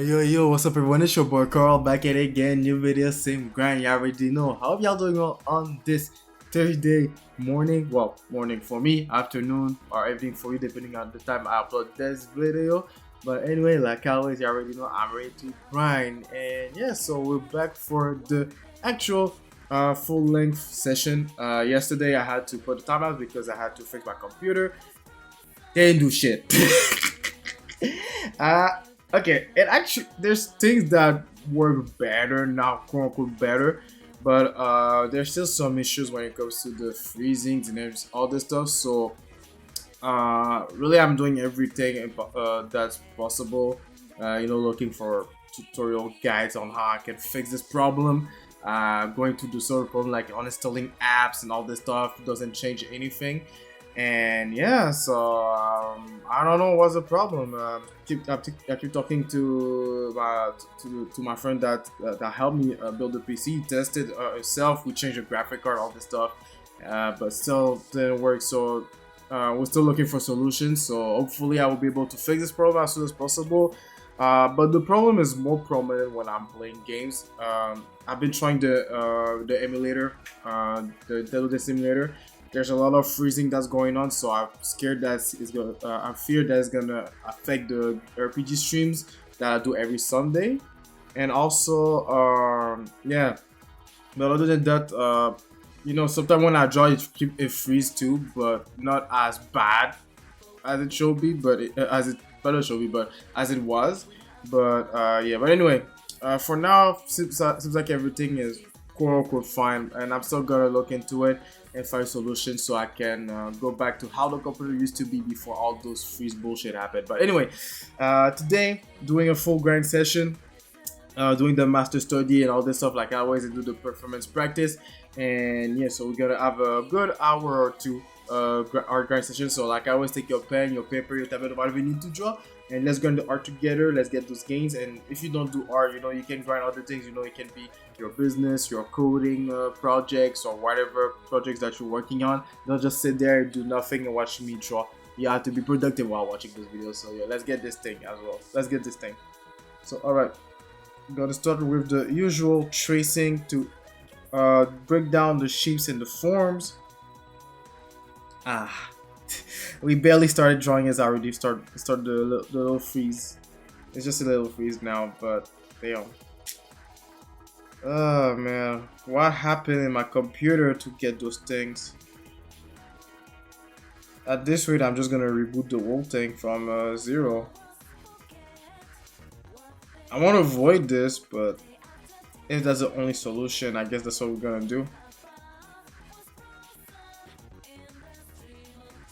Yo, what's up everyone? It's your boy Carl back at it again. New video, same grind. You already know. How y'all doing on this Thursday morning? Well, morning for me, afternoon, or evening for you, depending on the time I upload this video. But anyway, like always, you already know I'm ready to grind. And yeah, so we're back for the actual full length session. Yesterday I had to put the time out because I had to fix my computer. Didn't do shit. uh okay, it actually there's things that work better now, quote unquote better, but there's still some issues when it comes to the freezings and all this stuff. So really I'm doing everything that's possible, looking for tutorial guides on how I can fix this problem. Going to the sort of problem like uninstalling apps and all this stuff doesn't change anything. And yeah, so I don't know what's the problem. I keep talking to my friend that helped me build the PC. He tested himself. We changed the graphic card, all this stuff, but still didn't work. So we're still looking for solutions. So hopefully I will be able to fix this problem as soon as possible. But the problem is more prominent when I'm playing games. I've been trying the emulator, the Nintendo simulator. There's a lot of freezing that's going on, so I'm scared that it's gonna. I fear that it's gonna affect the RPG streams that I do every Sunday, and also, yeah. But other than that, sometimes when I draw, it freeze too, but not as bad as it should be, but as it better should be, but as it was. But yeah. But anyway, for now, seems like everything is quote unquote fine, and I'm still gonna look into it and find solutions so I can go back to how the computer used to be before all those freeze bullshit happened. But anyway, today doing a full grind session, doing the master study and all this stuff like I always do the performance practice. And yeah, so we're gonna have a good hour or two our grind session. So like I always, take your pen, your paper, your tablet, whatever you need to draw, and let's grind the art together. Let's get those gains. And if you don't do art, you can grind other things. It can be your business, your coding projects, or whatever projects that you're working on. Don't just sit there and do nothing and watch me draw. You have to be productive while watching this video. So yeah, let's get this thing as well. Let's get this thing. So alright, I'm gonna start with the usual tracing to break down the shapes and the forms. We barely started drawing as I already start the little freeze. It's just a little freeze now, but damn. Oh man, what happened in my computer to get those things? At this rate, I'm just gonna reboot the whole thing from zero. I want to avoid this, but if that's the only solution, I guess that's what we're gonna do.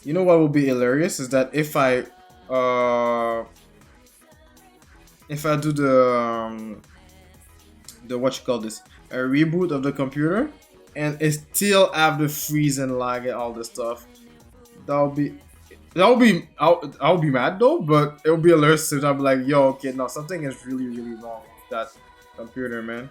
You know what will be hilarious is that if I do the what you call this, a reboot of the computer, and it still have the freeze and lag and all this stuff, I'll be mad though, but it'll be hilarious. I'll be like, yo, okay, no, something is really wrong with that computer, man.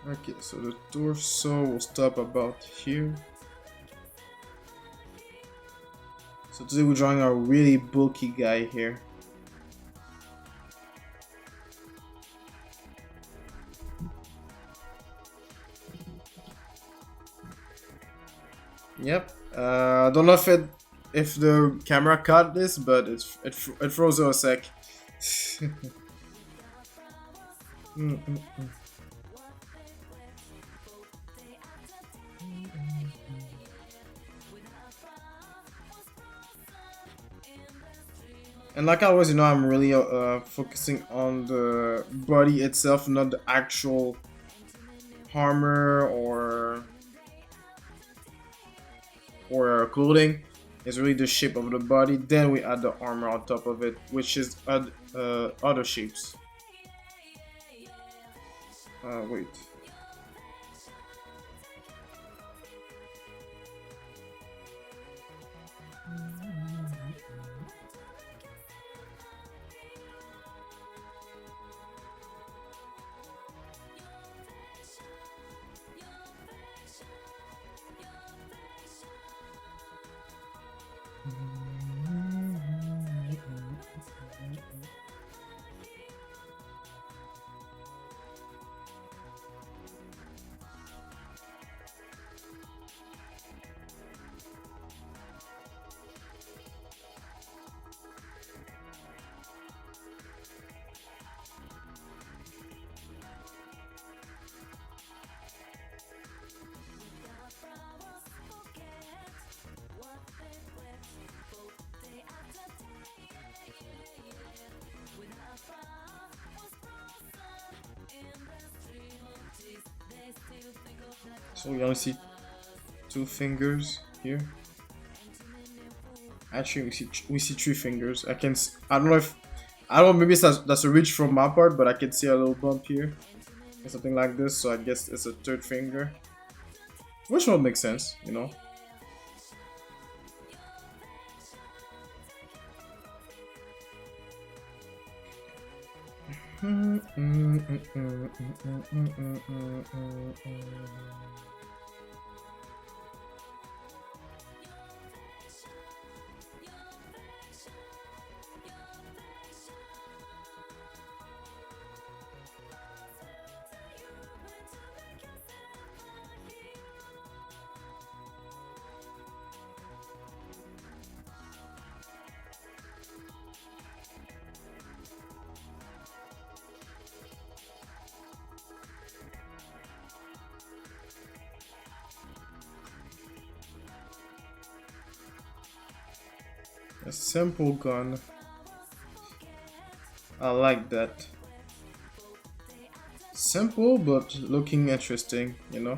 Okay, so the torso will stop about here. So today we're drawing a really bulky guy here. Yep. Don't know if the camera caught this, but it froze a sec. And like always, I'm really focusing on the body itself, not the actual armor or clothing. It's really the shape of the body. Then we add the armor on top of it, which is other shapes. Wait. So we only see two fingers here. Actually, we see three fingers. I don't know if I don't know. Maybe that's a reach from my part, but I can see a little bump here, or something like this. So I guess it's a third finger, which will make sense, you know. A simple gun. I like that. Simple but looking interesting, you know.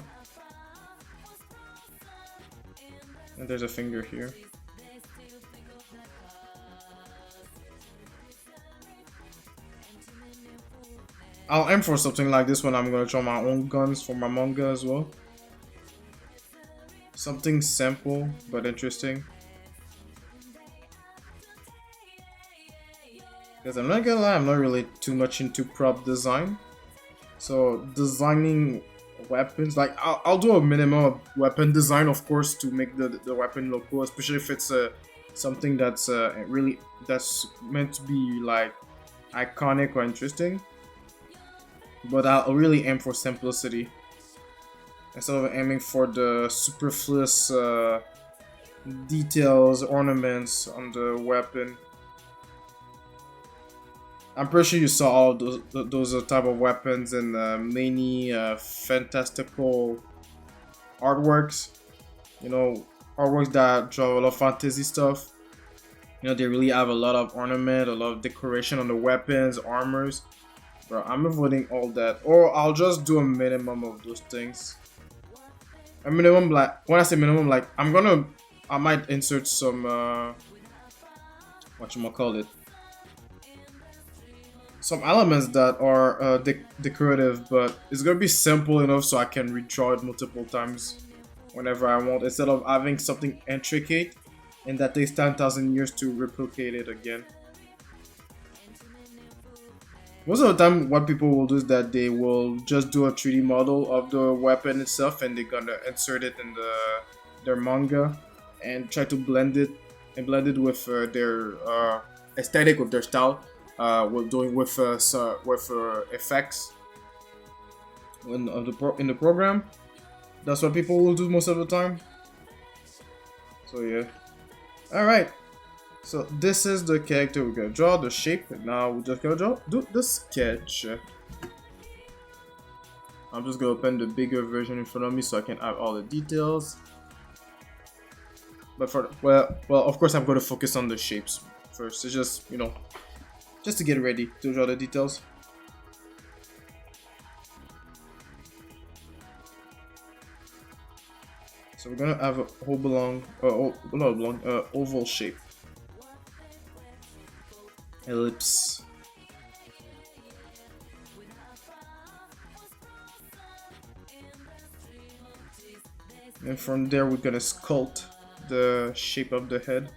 And there's a finger here. I'll aim for something like this when I'm gonna draw my own guns for my manga as well. Something simple but interesting. Because I'm not gonna lie, I'm not really too much into prop design. So designing weapons, like I'll do a minimum of weapon design, of course, to make the weapon look cool, especially if it's something that's really that's meant to be like iconic or interesting. But I'll really aim for simplicity instead of aiming for the superfluous details, ornaments on the weapon. I'm pretty sure you saw all those type of weapons in many fantastical artworks. You know, artworks that draw a lot of fantasy stuff. You know, they really have a lot of ornament, a lot of decoration on the weapons, armors. Bro, I'm avoiding all that, or I'll just do a minimum of those things. A minimum, like when I say minimum, like I might insert some whatchamacallit, some elements that are decorative, but it's gonna be simple enough so I can redraw it multiple times whenever I want, instead of having something intricate and that takes 10,000 years to replicate it again. Most of the time, what people will do is that they will just do a 3D model of the weapon itself, and they're gonna insert it in their manga and try to blend it with their aesthetic, with their style. With doing with effects in the program. That's what people will do most of the time. So yeah. All right. So this is the character we're gonna draw, the shape. Now we're just gonna do the sketch. I'm just gonna open the bigger version in front of me so I can have all the details. But well, of course I'm gonna focus on the shapes first. It's just, you know, just to get ready to draw the details. So we're gonna have a oval shape. Ellipse. And from there we're gonna sculpt the shape of the head.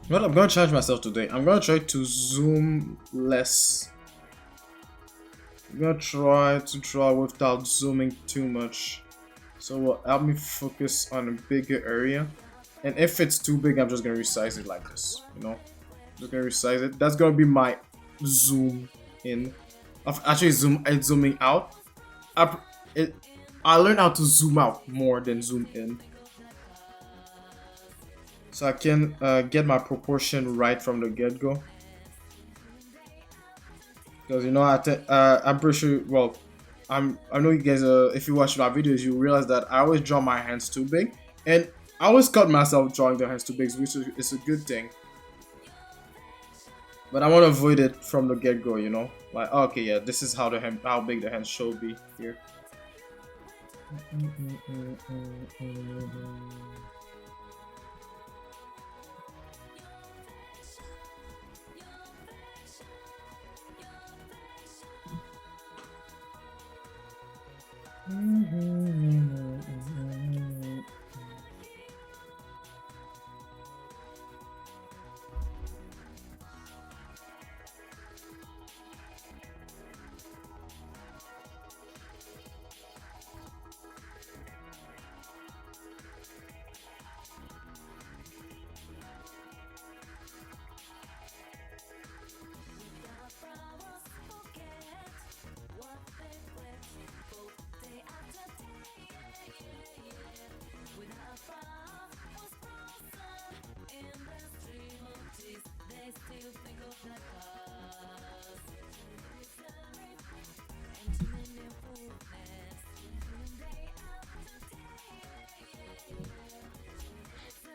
Well, I'm gonna challenge myself today. I'm gonna try to zoom less gonna try to draw without zooming too much. So it will help me focus on a bigger area. And if it's too big, I'm just gonna resize it like this, you know? Just gonna resize it. That's gonna be my zoom in. Of actually zooming out. I, it, I learned how to zoom out more than zoom in. So I can get my proportion right from the get-go. Because you know, I'm pretty sure. Well, I know you guys. If you watch my videos, you realize that I always draw my hands too big, and I always cut myself drawing the hands too big, which is a good thing. But I want to avoid it from the get go. You know, like okay, yeah, this is how big the hands should be here.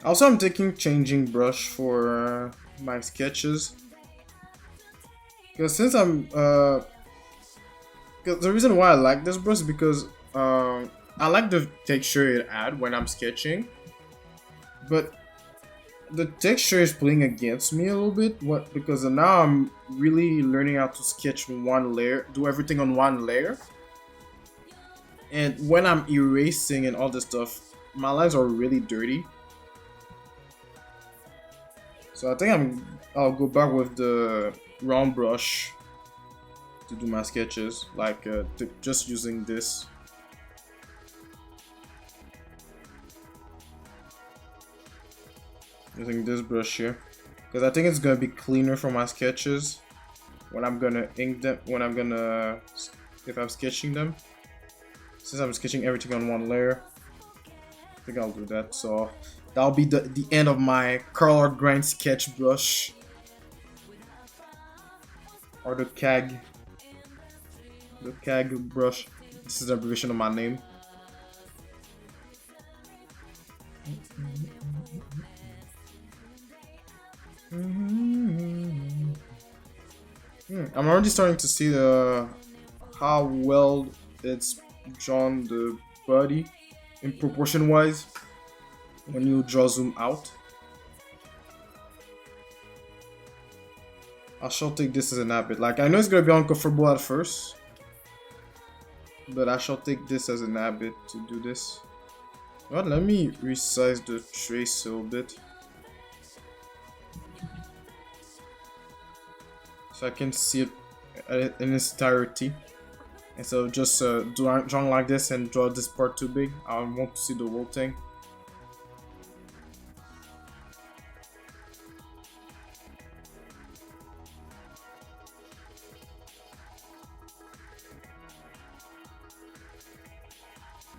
Also, I'm taking changing brush for my sketches. Because since cause the reason why I like this brush is because I like the texture it add when I'm sketching. But the texture is playing against me a little bit. What? Because now I'm really learning how to sketch one layer, do everything on one layer. And when I'm erasing and all this stuff, my lines are really dirty. So I think I'll go back with the round brush to do my sketches, like just using this. Using this brush here, because I think it's gonna be cleaner for my sketches when I'm gonna ink them. If I'm sketching them, since I'm sketching everything on one layer, I think I'll do that. So that'll be the end of my color grind sketch brush, or the CAG brush. This is the abbreviation of my name. I'm already starting to see how well it's drawn the body in proportion wise when you draw zoom out. I shall take this as an habit. Like, I know it's gonna be uncomfortable at first, but I shall take this as an habit to do this. Well, let me resize the trace a little bit, so I can see it in its entirety. And so just drawing like this and draw this part too big, I want to see the whole thing.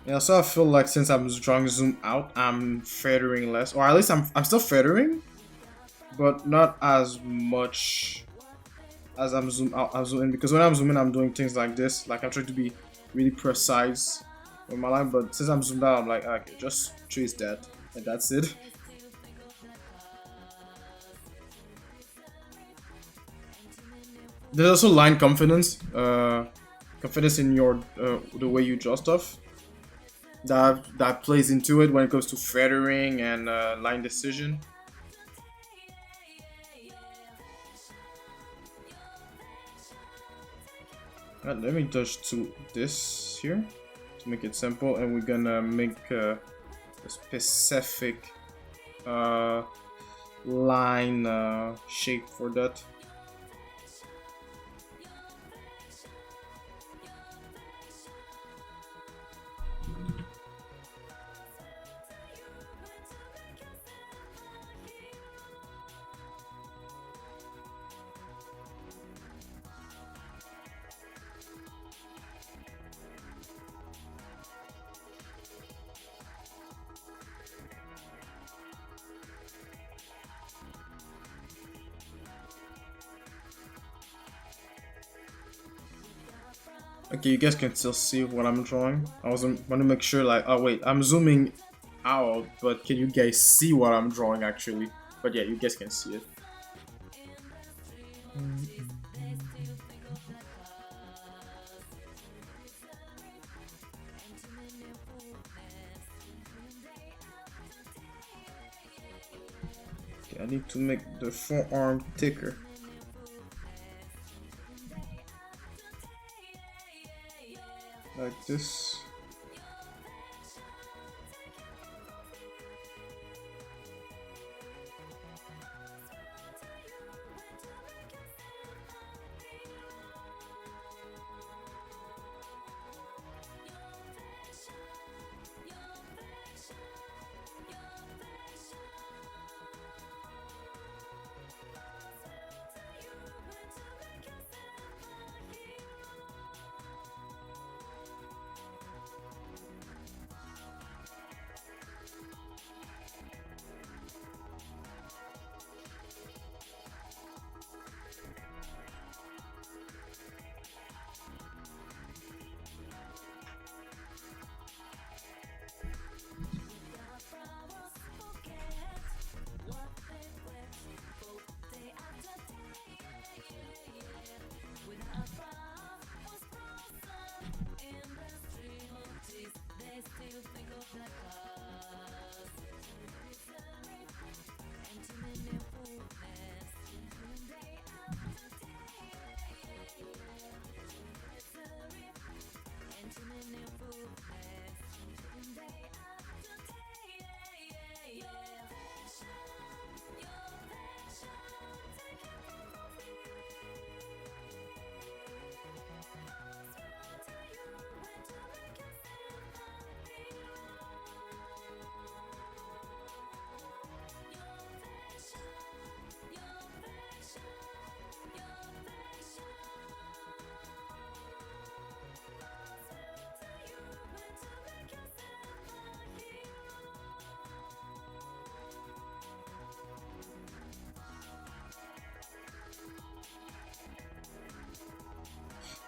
Yeah, so I feel like since I'm drawing zoom out, I'm feathering less, or at least I'm still feathering, but not as much as I'm zoom out, I'm zoom in, because when I'm zooming, I'm doing things like this, like I'm trying to be really precise with my line, but since I'm zoomed out, I'm like, okay, just trace that, and that's it. There's also line confidence, confidence in your the way you draw stuff. That plays into it when it comes to feathering and line decision. Let me touch to this here to make it simple, and we're gonna make a specific line shape for that. Okay, you guys can still see what I'm drawing. I was want to make sure, like, oh wait, I'm zooming out, but can you guys see what I'm drawing actually? But yeah, you guys can see it. Okay, I need to make the forearm thicker. Like this.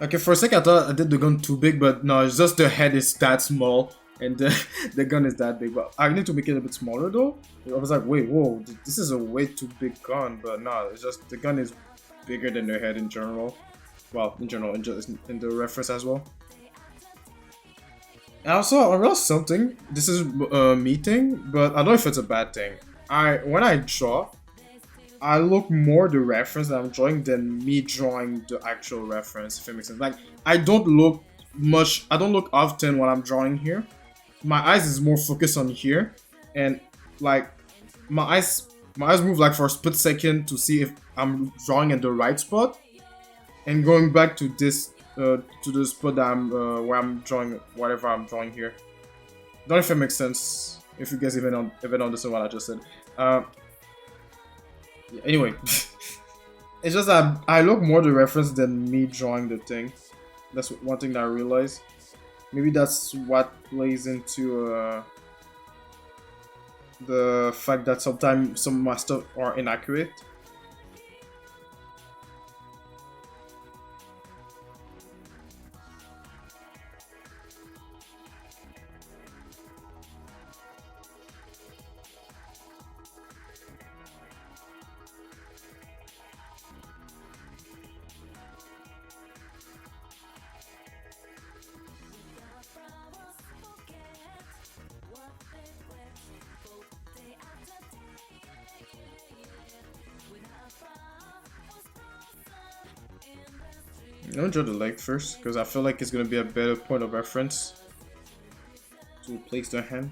Okay, for a second I thought I did the gun too big, but no, it's just the head is that small and the gun is that big. But I need to make it a bit smaller though. I was like, wait, whoa, this is a way too big gun, but no, it's just the gun is bigger than the head in general. Well, in general, in, just, in the reference as well. And also, I realized something. This is a meeting, but I don't know if it's a bad thing. When I draw, I look more the reference that I'm drawing than me drawing the actual reference, if it makes sense. Like, I don't look much, I don't look often when I'm drawing here. My eyes is more focused on here. And, like, my eyes move, like, for a split second to see if I'm drawing in the right spot. And going back to this, to the spot that where I'm drawing, whatever I'm drawing here. Don't know if it makes sense, if you guys even understand what I just said. Yeah, anyway, it's just that I look more the reference than me drawing the thing. That's one thing that I realized. Maybe that's what plays into the fact that sometimes some of my stuff are inaccurate. I'm gonna draw the leg first because I feel like it's gonna be a better point of reference to place the hand.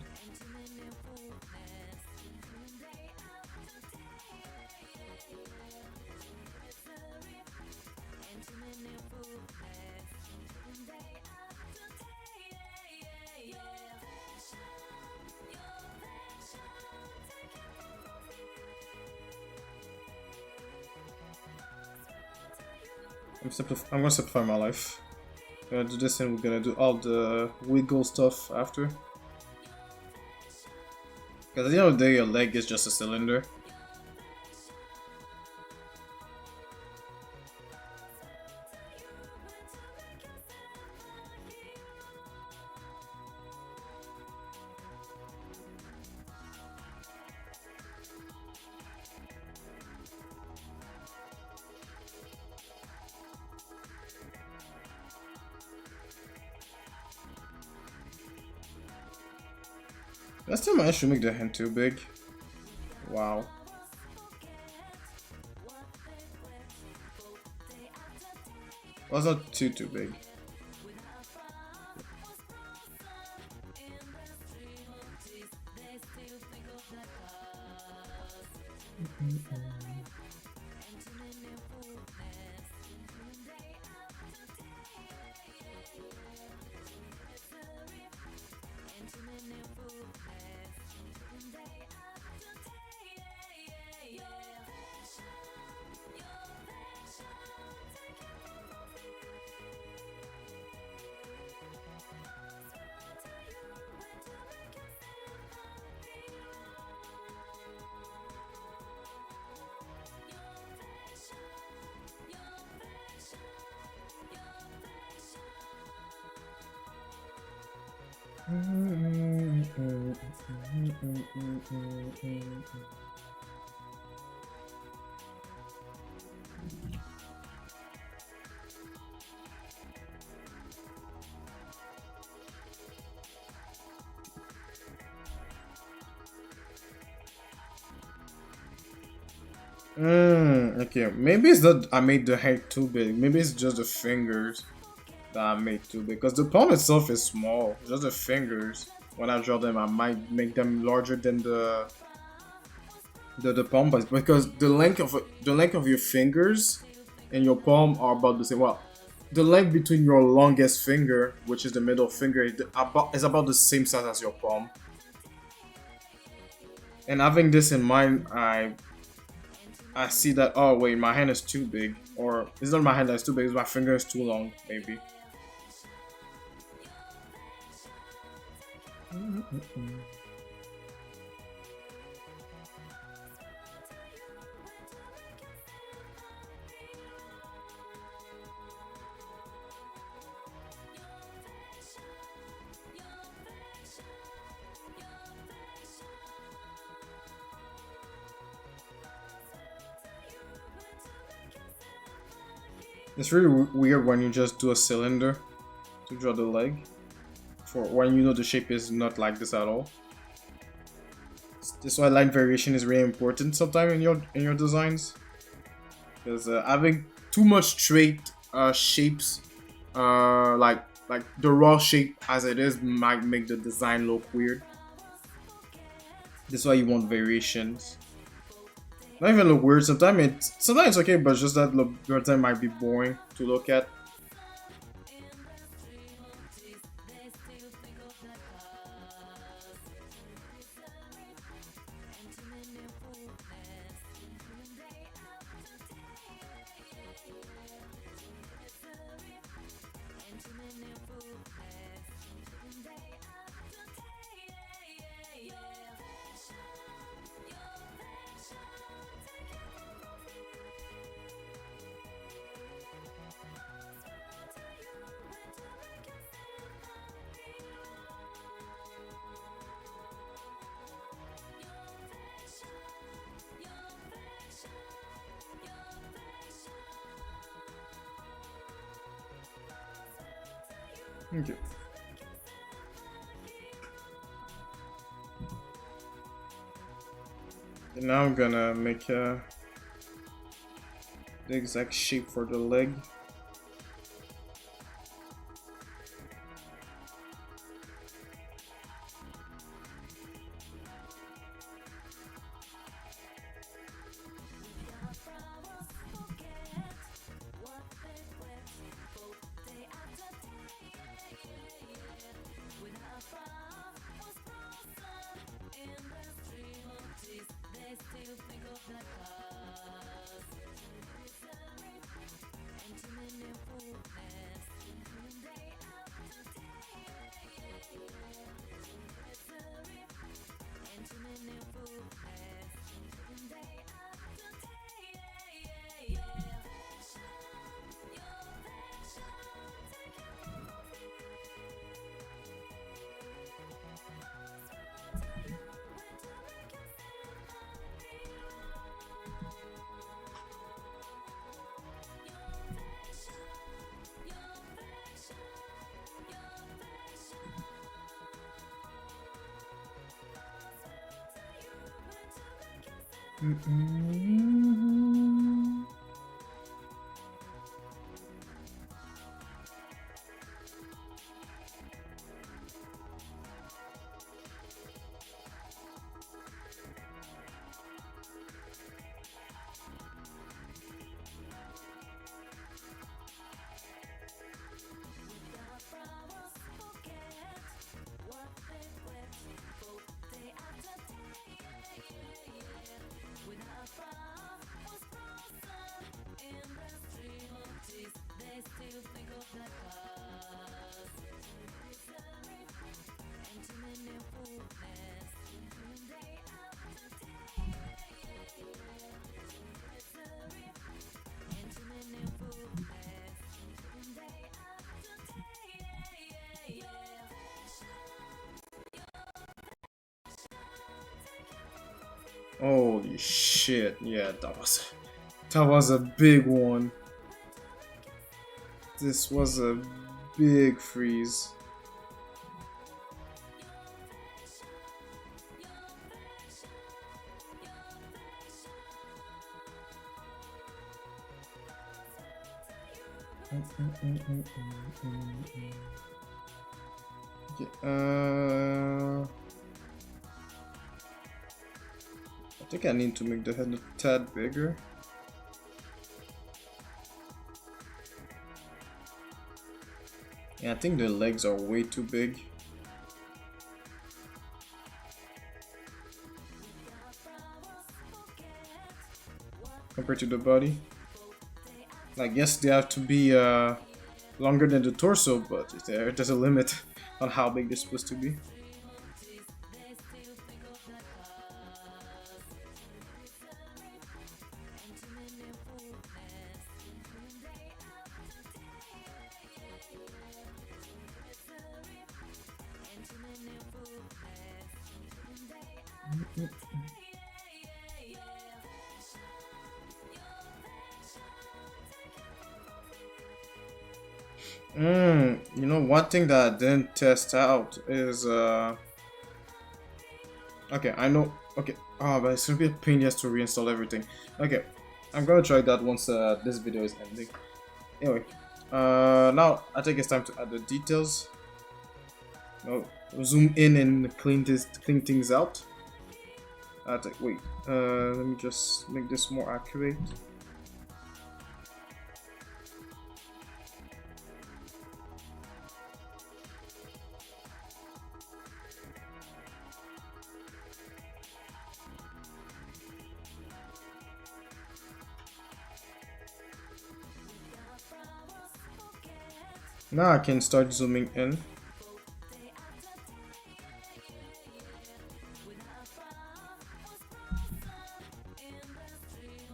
I'm gonna simplify my life. I'm gonna do this and we're gonna do all the wiggle stuff after. Because at the end of the day, your leg is just a cylinder. I still managed to make the hand too big. Wow. Was not too big. Okay. Maybe it's not I made the head too big. Maybe it's just the fingers that I made too big. Because the palm itself is small. Just the fingers. When I draw them, I might make them larger than the palm, but because the length of your fingers and your palm are about the same. Well, the length between your longest finger, which is the middle finger, is about the same size as your palm. And having this in mind, I see that, oh wait, my hand is too big, or it's not my hand that's too big, it's my finger is too long, maybe. It's really weird when you just do a cylinder to draw the leg, for when you know the shape is not like this at all. This is why line variation is really important sometimes in your designs, because having too much straight shapes, like the raw shape as it is, might make the design look weird. This is why you want variations. Not even look weird. Sometimes it's okay, but just that look your time might be boring to look at. Okay. And now I'm gonna make the exact shape for the leg. Mm-mm. Holy shit! Yeah, that was a big one. This was a big freeze. Yeah, I think I need to make the head a tad bigger. Yeah, I think the legs are way too big compared to the body. Like, yes, they have to be longer than the torso, but there's a limit on how big they're supposed to be. You know, one thing that I didn't test out is okay, I know. Okay, but it's gonna be a pain just to reinstall everything. Okay, I'm gonna try that once this video is ending. Anyway, now I think it's time to add the details. No, zoom in and clean things out. Wait, let me just make this more accurate. Now I can start zooming in.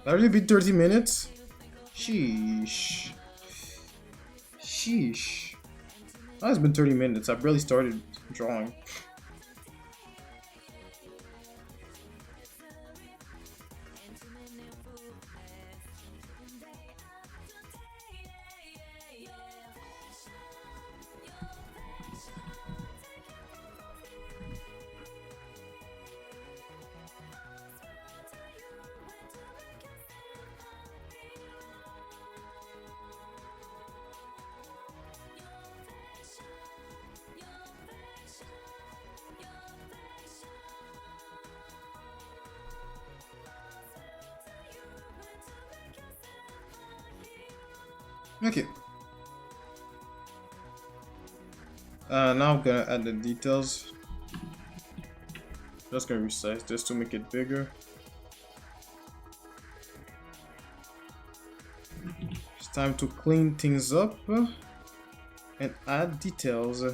That really be 30 minutes? Sheesh. Sheesh. That has been 30 minutes. I barely started drawing. Okay. Now I'm gonna add the details. Just gonna resize this to make it bigger. It's time to clean things up and add details.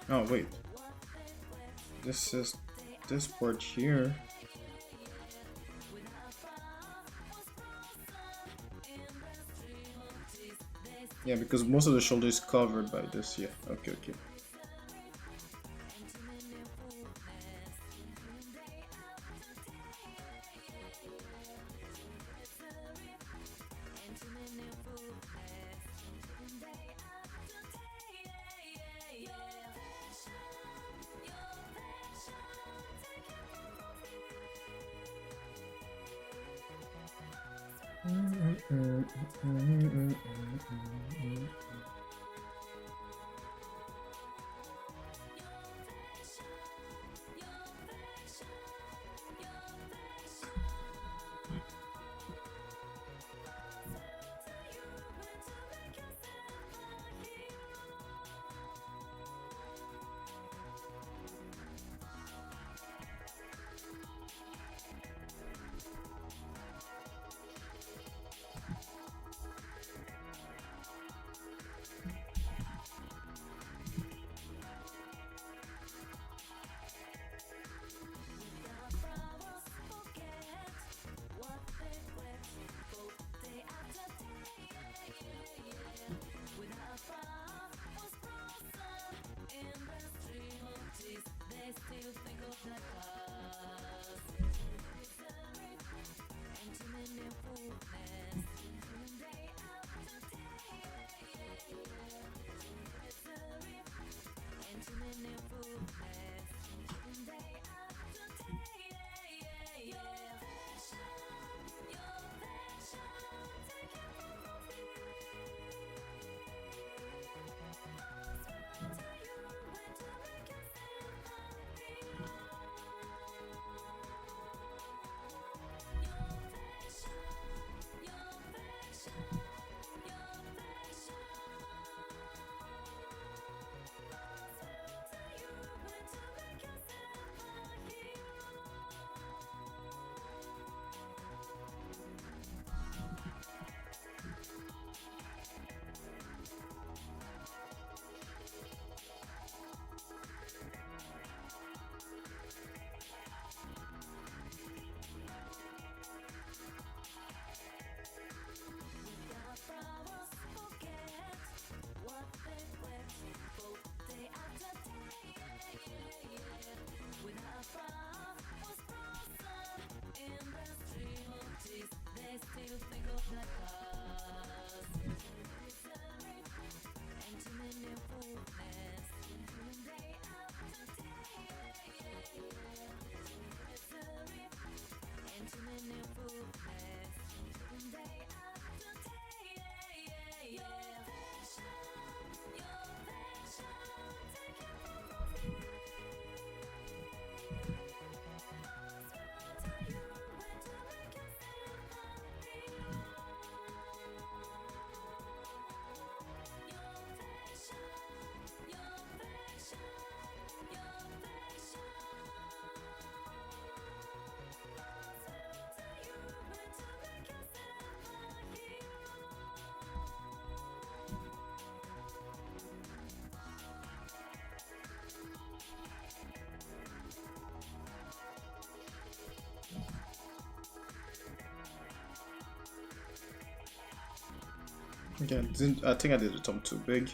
Oh wait, this is this part here. Yeah, because most of the shoulder is covered by this. Yeah. Okay. Okay. Okay, I think I did the thumb too big.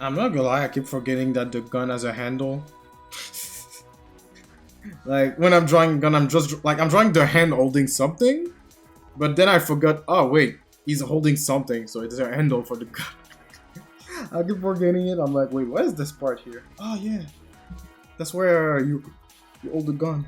I'm not gonna lie, I keep forgetting that the gun has a handle. Like when I'm drawing gun, I'm just like I'm drawing the hand holding something, but then I forgot. Oh wait, he's holding something, so it's a handle for the gun. I keep forgetting it. I'm like, wait, what is this part here? Oh yeah, that's where you hold the gun.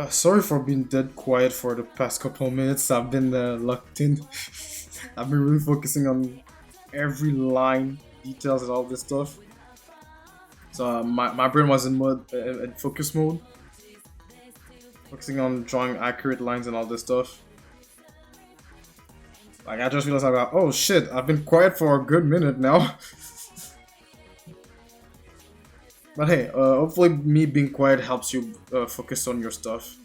Sorry for being dead quiet for the past couple of minutes. I've been locked in. I've been really focusing on every line, details, and all this stuff. So my brain was in in focus mode, focusing on drawing accurate lines and all this stuff. Like I just realized I got, oh shit, I've been quiet for a good minute now. But hey, hopefully me being quiet helps you focus on your stuff.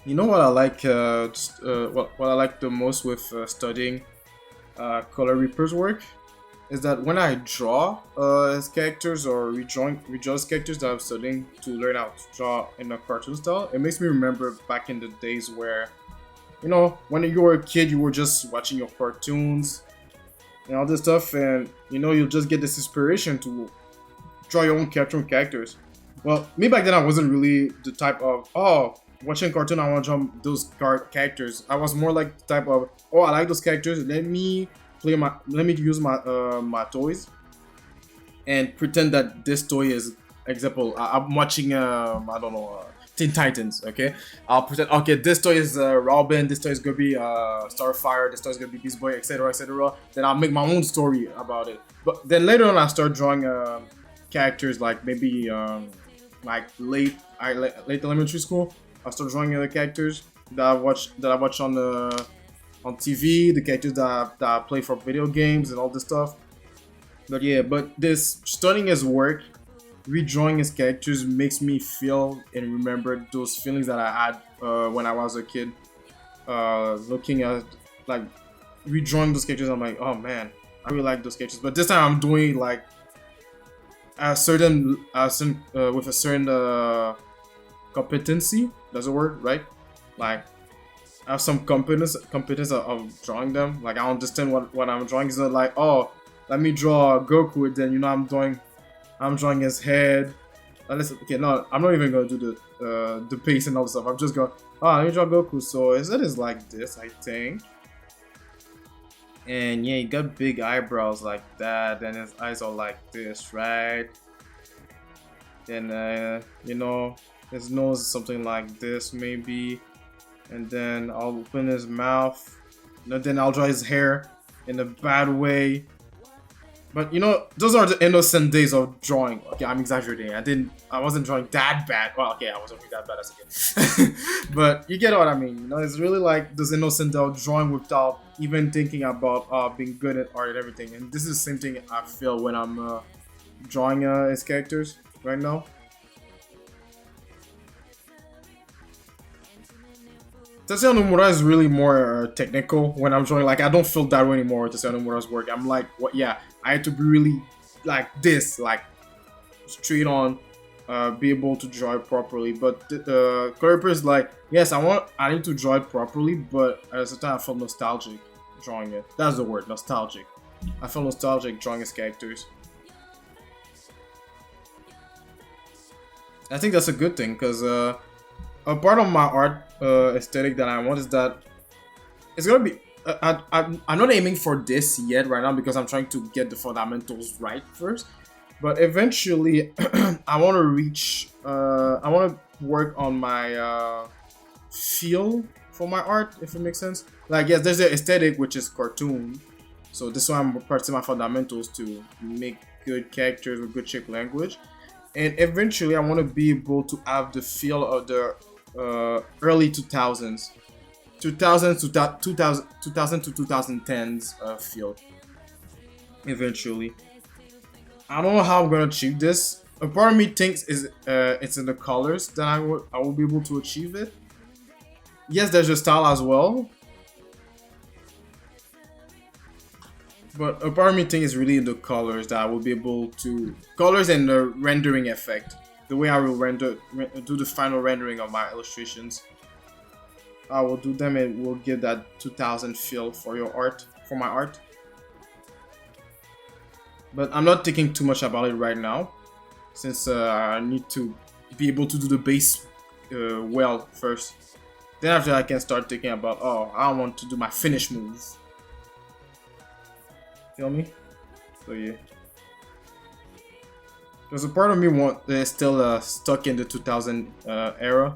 You know what I like? What I like the most with studying Color Reaper's work is that when I draw his characters or redraw his characters that I'm studying to learn how to draw in a cartoon style, it makes me remember back in the days where, you know, when you were a kid, you were just watching your cartoons and all this stuff, and you know, you'll just get this inspiration to draw your own cartoon characters. Well, me back then, I wasn't really the type of, oh, watching cartoon, I want to draw those characters. I was more like the type of, oh, I like those characters. Let me use my toys and pretend that this toy is, example, I'm watching, I don't know, Teen Titans, okay? I'll pretend, okay, this toy is Robin, this toy is gonna be Starfire, this toy is gonna be Beast Boy, etc., etc. Then I'll make my own story about it. But then later on, I start drawing characters like maybe like late elementary school. I start drawing other characters that I watch on TV, the characters that I play for video games and all this stuff. But yeah, but this studying his work, redrawing his characters makes me feel and remember those feelings that I had when I was a kid. Looking at like redrawing those characters, I'm like, oh man, I really like those characters. But this time I'm doing like with a certain competency. That's a word, right? Like I have some competence of drawing them. Like I understand what I'm drawing. It's not like, oh, let me draw Goku, then you know I'm drawing his head. Okay, no, I'm not even gonna do the pace and all the stuff. I'm just going, oh, let me draw Goku. So his head is like this, I think. And yeah, he got big eyebrows like that. Then his eyes are like this, right? Then you know, his nose is something like this, maybe. And then I'll open his mouth. And then I'll draw his hair in a bad way. But you know, those are the innocent days of drawing. Okay, I'm exaggerating. I wasn't drawing that bad. Well, okay, I wasn't really that bad as a kid. But you get what I mean. You know, it's really like this innocent day of drawing without even thinking about being good at art and everything. And this is the same thing I feel when I'm drawing his characters right now. Tetsuya Nomura is really more technical when I'm drawing. Like I don't feel that way anymore with Tetsuya Nomura's work. I'm like, what? Yeah, I had to be really like this, like straight on, be able to draw it properly. But the Creeper is like, yes, I need to draw it properly, but at the same time, I felt nostalgic drawing it. That's the word, nostalgic. I felt nostalgic drawing his characters. I think that's a good thing because a part of my art aesthetic that I want is that it's gonna be. I'm not aiming for this yet right now because I'm trying to get the fundamentals right first. But eventually, I want to reach. I want to work on my feel for my art, if it makes sense. Like yes, there's the aesthetic which is cartoon. So this is why I'm practicing my fundamentals to make good characters with good shape language. And eventually, I want to be able to have the feel of the early 2000s 2000 to 2000 to 2010s feel eventually. I don't know how I'm gonna achieve this. A part of me thinks is it's in the colors that I will be able to achieve it. Yes, there's a style as well, but a part of me thinks it's really in the colors that I will be able to colors and the rendering effect. The way I will do the final rendering of my illustrations. I will do them and will give that 2000 feel for your art, for my art. But I'm not thinking too much about it right now, since I need to be able to do the base well first. Then after I can start thinking about, oh, I want to do my finish move. Feel me? So yeah. There's a part of me is still stuck in the 2000 era.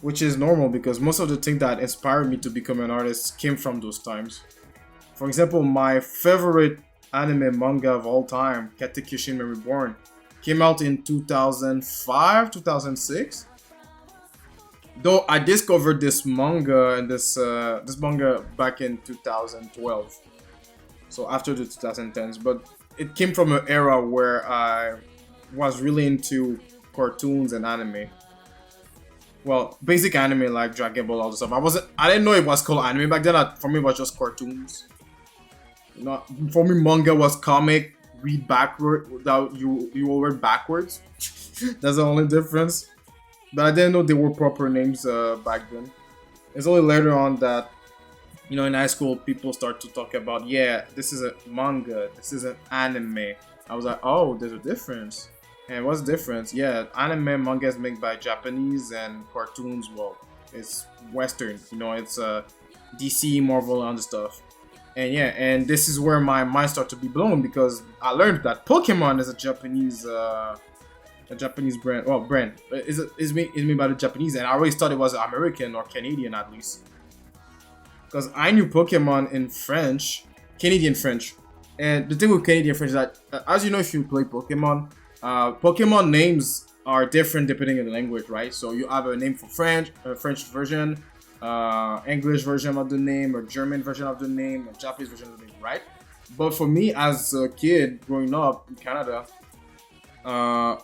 Which is normal because most of the things that inspired me to become an artist came from those times. For example, my favorite anime manga of all time, Katekyo Reborn, came out in 2005, 2006. Though I discovered this manga and this manga back in 2012. So after the 2010s, but it came from an era where I was really into cartoons and anime. Well, basic anime like Dragon Ball, all the stuff. I didn't know it was called anime back then. For me, it was just cartoons. You know, for me, manga was comic. Read backward without you will read backwards. That's the only difference. But I didn't know they were proper names back then. It's only later on that, you know, in high school, people start to talk about, yeah, this is a manga, this is an anime. I was like, oh, there's a difference. And what's the difference? Yeah, anime manga is made by Japanese and cartoons, well, it's Western. You know, it's DC, Marvel, and other stuff. And yeah, and this is where my mind started to be blown because I learned that Pokemon is a Japanese brand. Well, brand is made by the Japanese, and I always thought it was American or Canadian at least. Because I knew Pokemon in French, Canadian French. And the thing with Canadian French is that, as you know, if you play Pokemon, Pokemon names are different depending on the language, right? So you have a name for French, a French version, English version of the name, a German version of the name, a Japanese version of the name, right? But for me, as a kid growing up in Canada, I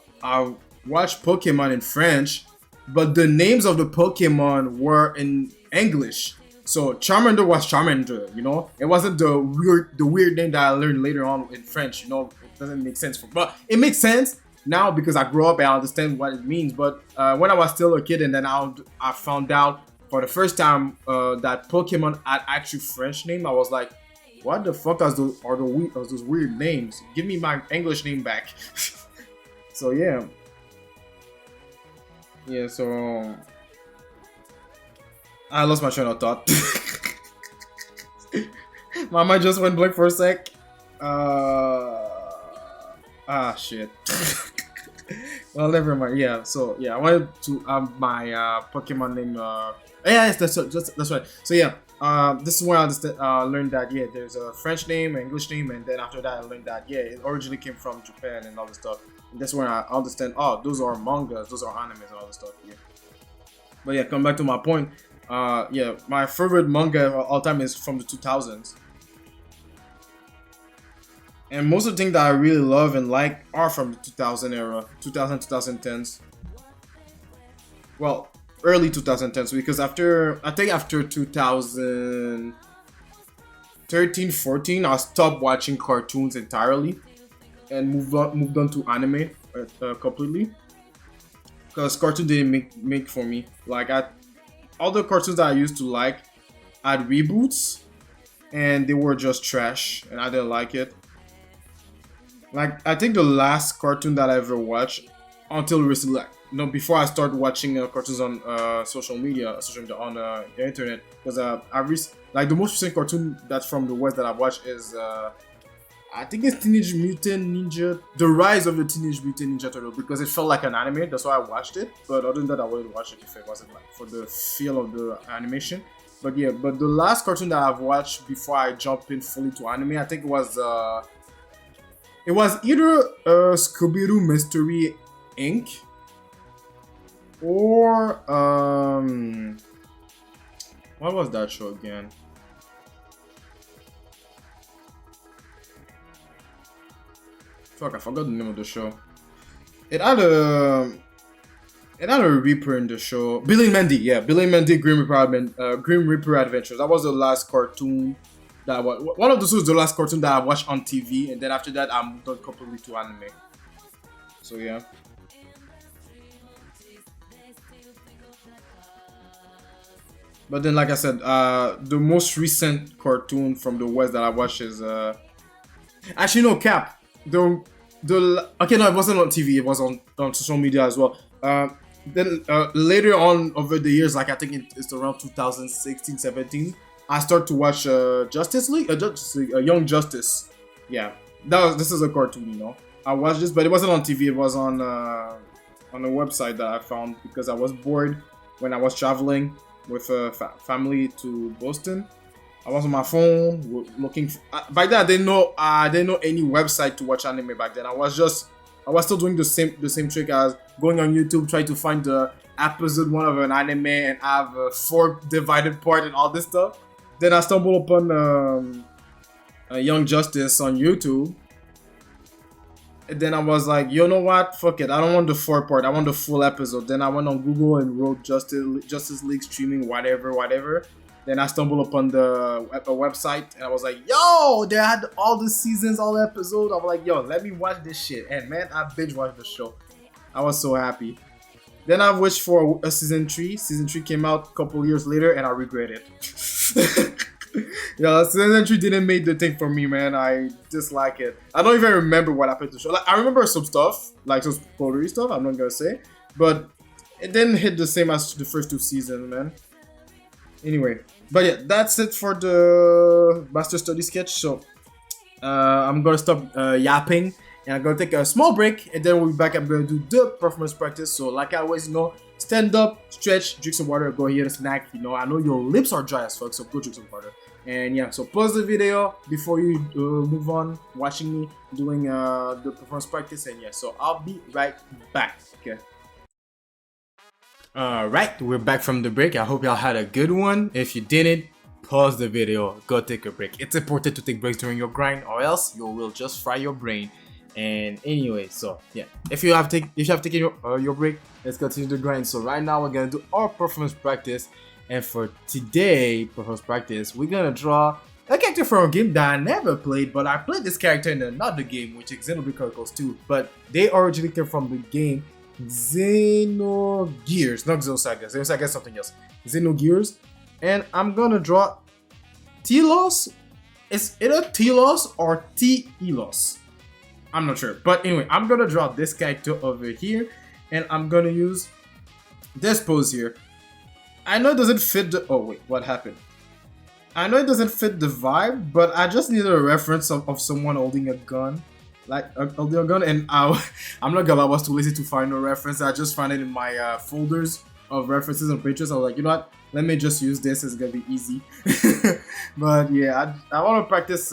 watched Pokemon in French, but the names of the Pokemon were in English. So Charmander was Charmander, you know. It wasn't the weird name that I learned later on in French. You know, it doesn't make sense but it makes sense now because I grew up and I understand what it means. But when I was still a kid, and then I found out for the first time that Pokemon had actual French name, I was like, what the fuck are those weird names? Give me my English name back. So yeah. So I lost my train of thought. My mind just went blank for a sec. Shit. Well, never mind. Yeah, so yeah, I wanted to have my Pokemon name. Yes, that's right. So yeah, this is where I learned that yeah, there's a French name, an English name, and then after that I learned that yeah, it originally came from Japan and all this stuff. And that's when I understand. Oh, those are mangas, those are animes, and all this stuff. Yeah. But yeah, come back to my point. Yeah, my favorite manga of all time is from the 2000s. And most of the things that I really love and like are from the 2000 era, 2010s. Well, early 2010s, because after 2013, 14, I stopped watching cartoons entirely and moved on to anime completely. Because cartoon didn't make for me. Like all the cartoons that I used to like had reboots, and they were just trash, and I didn't like it. Like I think the last cartoon that I ever watched until recently. Like, before I started watching cartoons on social media on the internet, because like the most recent cartoon that's from the West that I've watched is I think it's Teenage Mutant Ninja, The Rise of the Teenage Mutant Ninja Turtle, because it felt like an anime. That's why I watched it. But other than that, I wouldn't watch it if it wasn't like for the feel of the animation. But yeah, but the last cartoon that I've watched before I jump in fully to anime, I think it was either Scooby Doo Mystery Inc. or what was that show again? Fuck, I forgot the name of the show. It had a Reaper in the show. Billy and Mandy, yeah, Billy and Mandy Grim Reaper Adventures. That was the last cartoon that one of those was the last cartoon that I watched on TV, and then after that I moved on completely to anime. So yeah. But then, like I said, the most recent cartoon from the West that I watched is actually no cap. The okay, no, it wasn't on TV. It was on social media as well. Then later on over the years, like I think it's around 2016, 17, I started to watch Young Justice. Yeah, this is a cartoon, I watched this, but it wasn't on TV. It was on a website that I found because I was bored when I was traveling with a family to Boston. I was on my phone looking. Back then, I didn't know any website to watch anime. Back then, I was still doing the same trick as going on YouTube, trying to find the episode one of an anime and have a 4 divided part and all this stuff. Then I stumbled upon Young Justice on YouTube. And then I was like, you know what? Fuck it. I don't want the 4 part. I want the full episode. Then I went on Google and wrote Justice League streaming, whatever. Then I stumbled upon a website and I was like, yo, they had all the seasons, all the episodes. I was like, yo, let me watch this shit. And man, I binge watched the show. I was so happy. Then I wished for a season 3. Season 3 came out a couple years later and I regret it. Yeah, season 3 didn't make the thing for me, man. I dislike it. I don't even remember what happened to the show. Like, I remember some stuff, like some spoilery stuff, I'm not gonna say. But it didn't hit the same as the first 2 seasons, man. Anyway, but yeah, that's it for the Master Study sketch. So I'm gonna stop yapping and I'm gonna take a small break and then we'll be back. I'm gonna do the performance practice. So like I always stand up, stretch, drink some water, go here and snack. I know your lips are dry as fuck, so go drink some water. And yeah, so pause the video before you move on watching me doing the performance practice. And yeah, so I'll be right back. Okay. Alright, we're back from the break. I hope y'all had a good one. If you didn't, pause the video, go take a break. It's important to take breaks during your grind or else you will just fry your brain. And anyway, so yeah, if you have taken your break, let's continue the grind. So right now we're gonna do our performance practice. And for today performance practice, we're gonna draw a character from a game that I never played, but I played this character in another game, which is Xenoblade Chronicles 2. But they originally came from the game Xenogears, not Xenosaga. Xenosaga is something else. Xenogears, and I'm gonna draw Telos. Is it a Telos or T-Elos? I'm not sure, but anyway, I'm gonna draw this character over here, and I'm gonna use this pose here. I know it doesn't fit the. Oh wait, what happened? I know it doesn't fit the vibe, but I just needed a reference of someone holding a gun. Like holding a gun, and I'm not gonna lie, I was too lazy to find a reference. I just found it in my folders of references and pictures. I was like, you know what? Let me just use this. It's gonna be easy. But yeah, I want to practice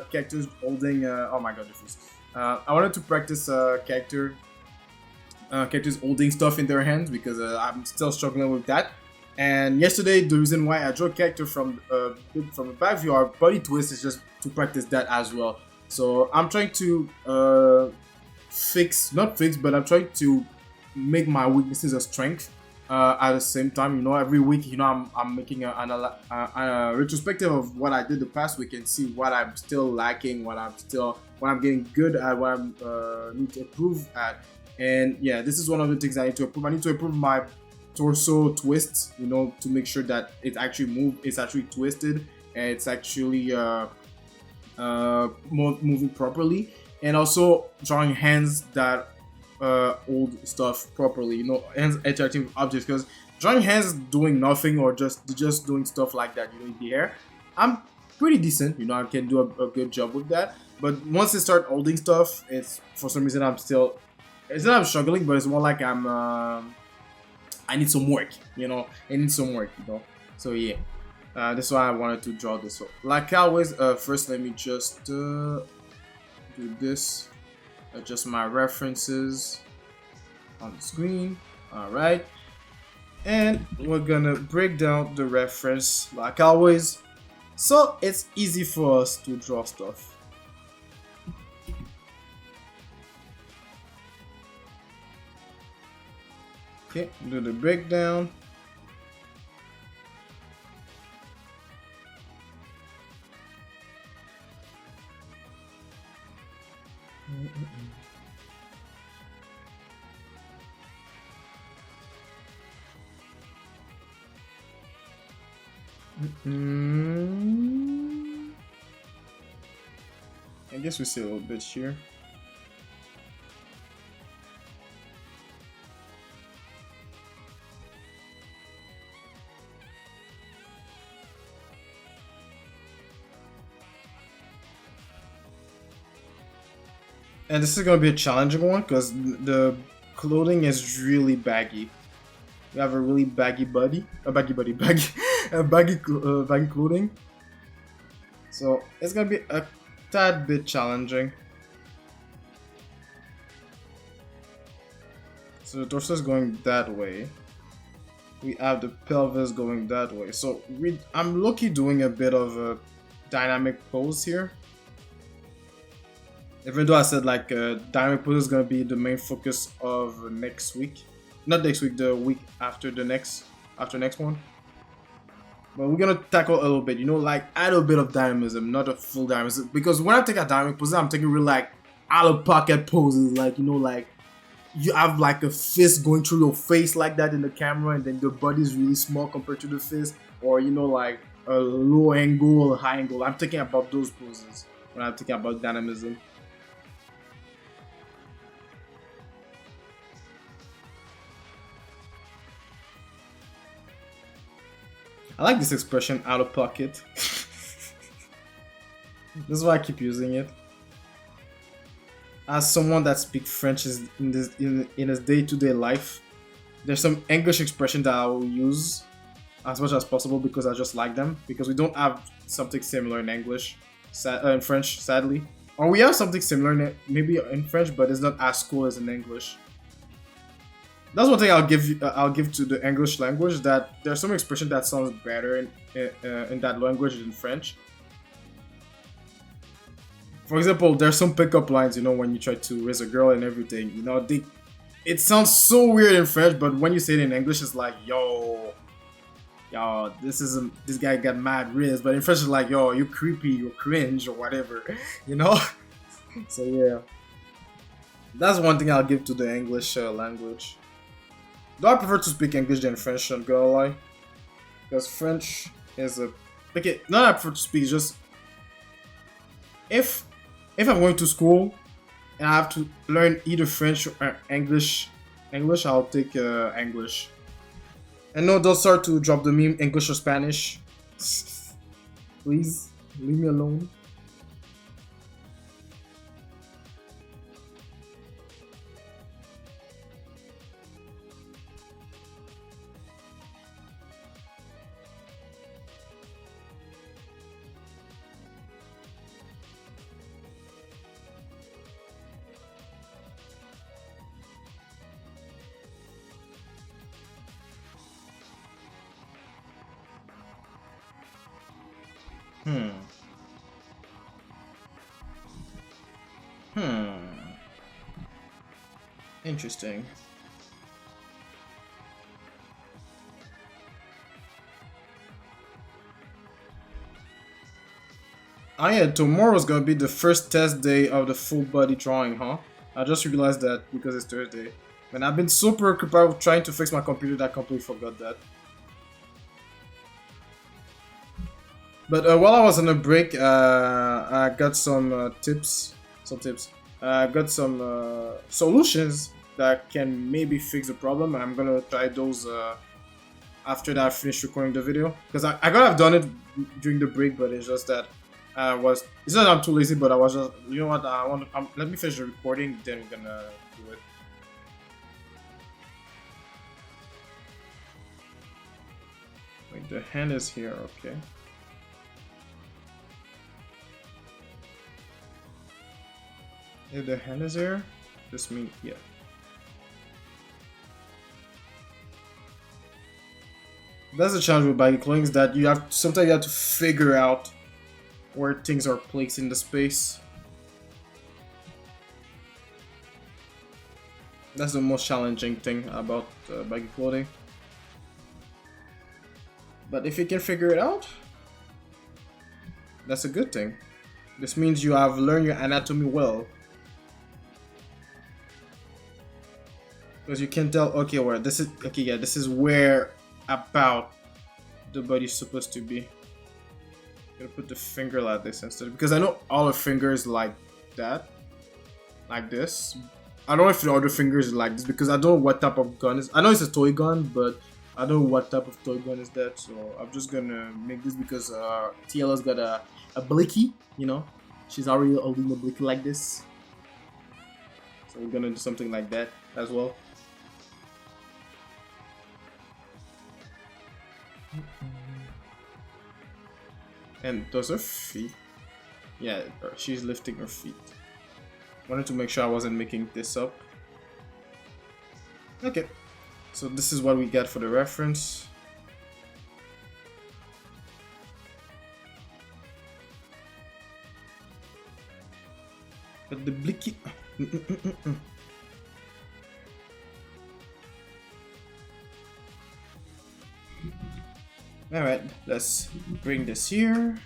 characters holding. Oh my god, diffuse. I wanted to practice characters holding stuff in their hands because I'm still struggling with that. And yesterday, the reason why I drew a character from a back view or body twist is just to practice that as well. So I'm trying to but I'm trying to make my weaknesses a strength at the same time. Every week, I'm making a retrospective of what I did the past week and see what I'm still lacking, what I'm getting good at, what I need to improve at. And yeah, this is one of the things I need to improve. I need to improve my torso twist, to make sure that it actually moves, it's actually twisted, and it's actually moving properly, and also drawing hands that hold stuff properly. You know, hands interacting with objects, because drawing hands doing nothing or just doing stuff like that, you know, in the air, I'm pretty decent. You know, I can do a good job with that. But once I start holding stuff, it's for some reason I'm still. It's not I'm struggling, but it's more like I need some work. You know, I need some work. You know, so yeah. That's why I wanted to draw this. So, like always, first let me just do this. Adjust my references on the screen. Alright. And we're gonna break down the reference like always. So it's easy for us to draw stuff. Okay, do the breakdown. I guess we see a little bit here. And this is gonna be a challenging one because the clothing is really baggy. We have a really baggy body, a baggy body, baggy, baggy clothing. So it's gonna be a tad bit challenging. So the torso is going that way. We have the pelvis going that way. So I'm lucky doing a bit of a dynamic pose here. Even though I said like dynamic pose is gonna be the main focus of next week. Not next week, the week after the next one. But we're gonna tackle a little bit, you know, like add a bit of dynamism, not a full dynamism. Because when I take a dynamic pose, I'm taking real like out of pocket poses, like you know, like you have like a fist going through your face like that in the camera, and then the body is really small compared to the fist, or you know, like a low angle, a high angle. I'm thinking about those poses when I'm thinking about dynamism. I like this expression, out of pocket. This is why I keep using it. As someone that speaks French is in his day-to-day life, there's some English expression that I will use as much as possible because I just like them. Because we don't have something similar in English, in French, sadly. Or we have something similar maybe in French, but it's not as cool as in English. That's one thing I'll give to the English language, that there's some expression that sounds better in that language than French. For example, there's some pickup lines, you know, when you try to raise a girl and everything, you know, it sounds so weird in French, but when you say it in English, it's like, yo, this guy got mad riz, but in French it's like, yo, you creepy, you cringe, or whatever, you know. So yeah, that's one thing I'll give to the English language. Though I prefer to speak English than French, I'm gonna lie. Because French is a... Okay, not I prefer to speak, just... If I'm going to school and I have to learn either French or English, I'll take English. And no, don't start to drop the meme English or Spanish. Please, leave me alone. Hmm. Hmm. Interesting. Ah yeah, tomorrow's gonna be the first test day of the full body drawing, huh? I just realized that because it's Thursday. And I've been so preoccupied with trying to fix my computer that I completely forgot that. But while I was on a break, I got some tips. I got some solutions that can maybe fix the problem. I'm gonna try those after that I finish recording the video, because I could have done it during the break, but it's just that it's not that I'm too lazy, but I was just, you know what, let me finish the recording, then we're gonna do it. Wait, the hand is here, okay. If the hand is here, this means, yeah. That's the challenge with baggy clothing, is that sometimes you have to figure out where things are placed in the space. That's the most challenging thing about baggy clothing. But if you can figure it out, that's a good thing. This means you have learned your anatomy well. Because you can tell, okay, where this is, okay, yeah, this is where about the body's supposed to be. I'm gonna put the finger like this instead, because I know all the fingers like that, like this. I don't know if the other fingers is like this, because I don't know what type of gun is. I know it's a toy gun, but I don't know what type of toy gun is that. So I'm just gonna make this because TL's got a blicky, you know. She's already holding a blicky like this. So we're gonna do something like that as well. And those are feet. Yeah, she's lifting her feet. Wanted to make sure I wasn't making this up. Okay, so this is what we get for the reference. But the blicky. Alright, let's bring this here.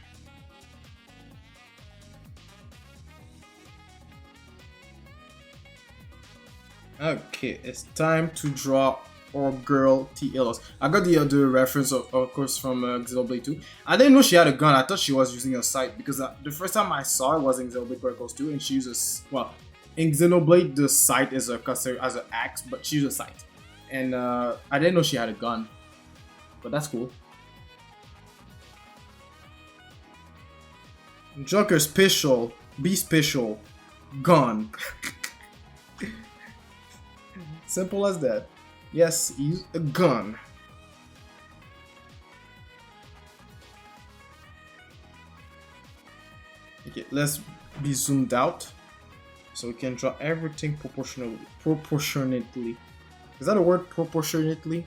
Okay, it's time to draw our girl TLS. I got the other reference, of course, from Xenoblade 2. I didn't know she had a gun. I thought she was using a sight, because the first time I saw it was in Xenoblade Chronicles 2, and she uses, well, in Xenoblade the sight is considered as an axe, but she uses a sight. And I didn't know she had a gun, but that's cool. Joker special, be special, gun. Simple as that. Yes, use a gun. Okay, let's be zoomed out so we can draw everything proportionately. Is that a word, proportionately?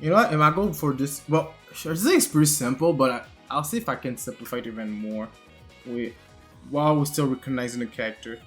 You know what? Am I going for this? Well, sure, this thing's pretty simple, but I'll see if I can simplify it even more. Wait, while we're still recognizing the character.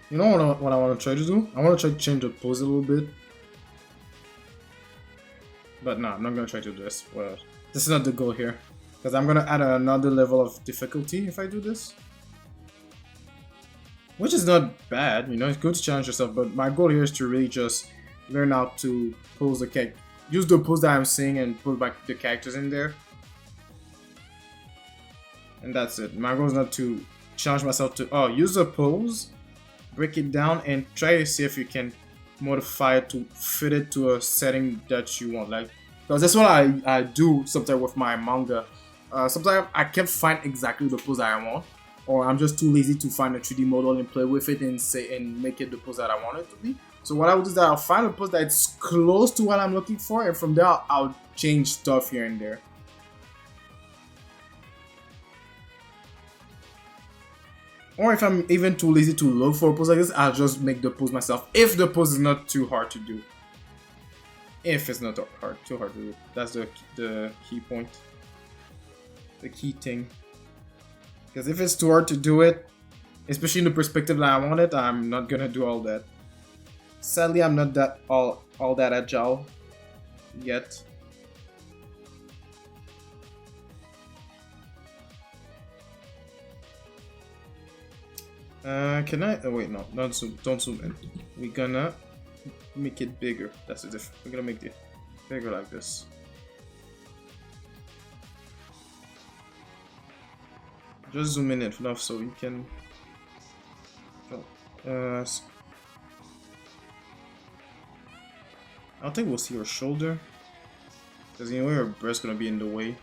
You know what I want to try to do? I want to try to change the pose a little bit. But no, I'm not going to try to do this. Well, this is not the goal here. Because I'm going to add another level of difficulty if I do this. Which is not bad, you know, it's good to challenge yourself. But my goal here is to really just learn how to pose the character. Use the pose that I'm seeing and put back the characters in there. And that's it. My goal is not to challenge myself to, oh, use the pose, break it down, and try to see if you can modify it to fit it to a setting that you want. Like, because that's what I do sometimes with my manga. Sometimes I can't find exactly the pose that I want, or I'm just too lazy to find a 3D model and play with it and make it the pose that I want it to be. So what I would do is that I'll find a pose that's close to what I'm looking for, and from there I'll change stuff here and there. Or if I'm even too lazy to look for a pose like this, I'll just make the pose myself. If the pose is not too hard to do. If it's not too hard to do. That's the key point. The key thing. Because if it's too hard to do it, especially in the perspective that I want it, I'm not gonna do all that. Sadly, I'm not that all that agile yet. Can I? Oh wait, no, don't zoom in. We're gonna make it bigger. That's the difference. We're gonna make it bigger like this. Just zoom in enough so you can. I don't think we'll see your shoulder, because you know your breast's gonna be in the way.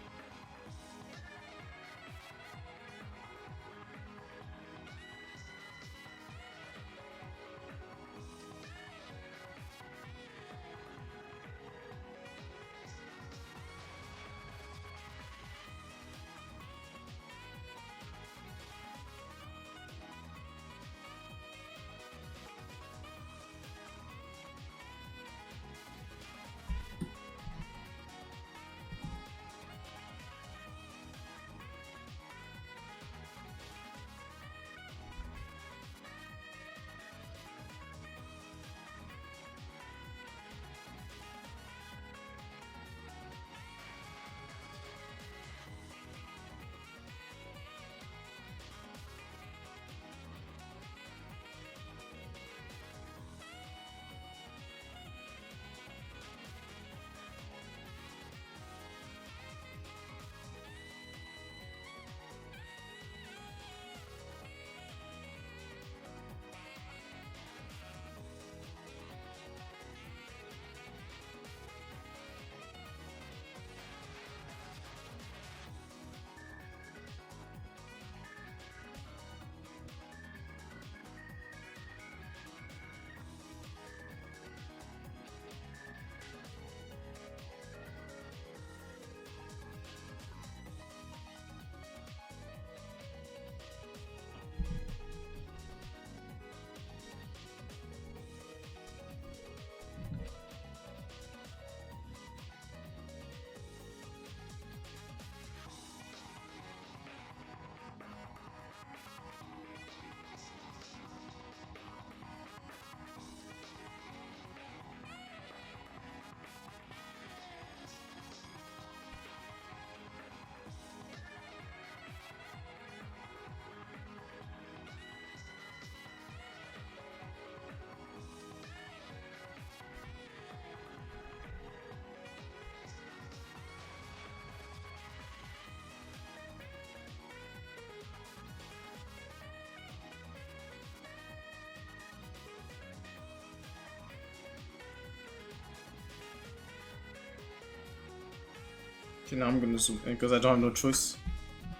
Okay, now I'm gonna zoom in because I don't have no choice.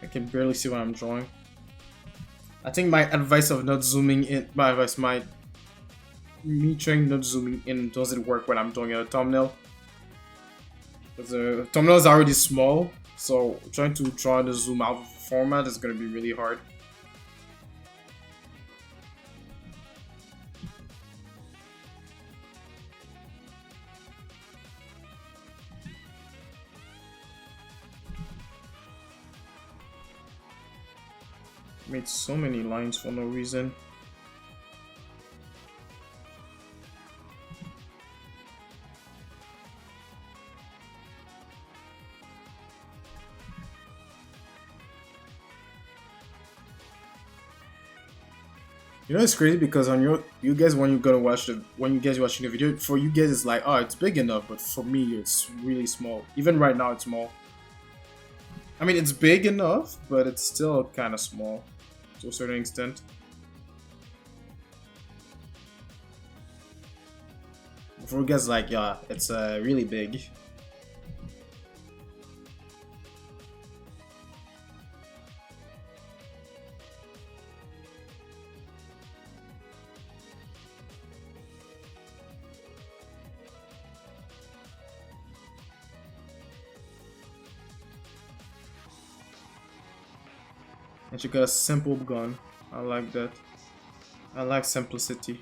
I can barely see what I'm drawing. I think my advice of not zooming in, me trying not zooming in doesn't work when I'm doing a thumbnail. Because the thumbnail is already small, so trying to draw the zoom out format is gonna be really hard. Made so many lines for no reason. You know it's crazy because on you guys when you're gonna watch the when you guys watching the video, for you guys it's like, oh, it's big enough, but for me it's really small. Even right now it's small. I mean, it's big enough, but it's still kind of small to a certain extent. For you guys, like, yeah, it's really big. And she got a simple gun. I like that. I like simplicity.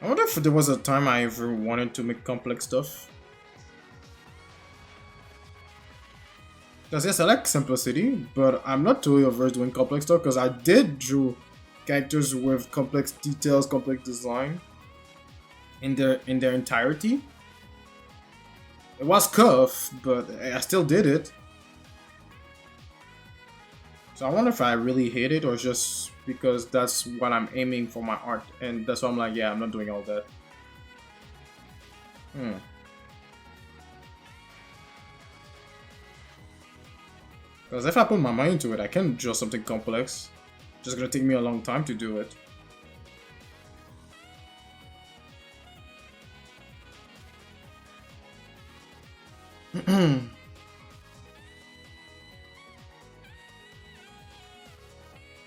I wonder if there was a time I ever wanted to make complex stuff. Because yes, I like simplicity, but I'm not totally averse doing complex stuff because I did draw characters with complex details, complex design in their entirety. It was tough, but I still did it. So I wonder if I really hate it or just because that's what I'm aiming for my art, and that's why I'm like, yeah, I'm not doing all that. Hmm. Because if I put my mind into it, I can draw something complex. It's just gonna take me a long time to do it.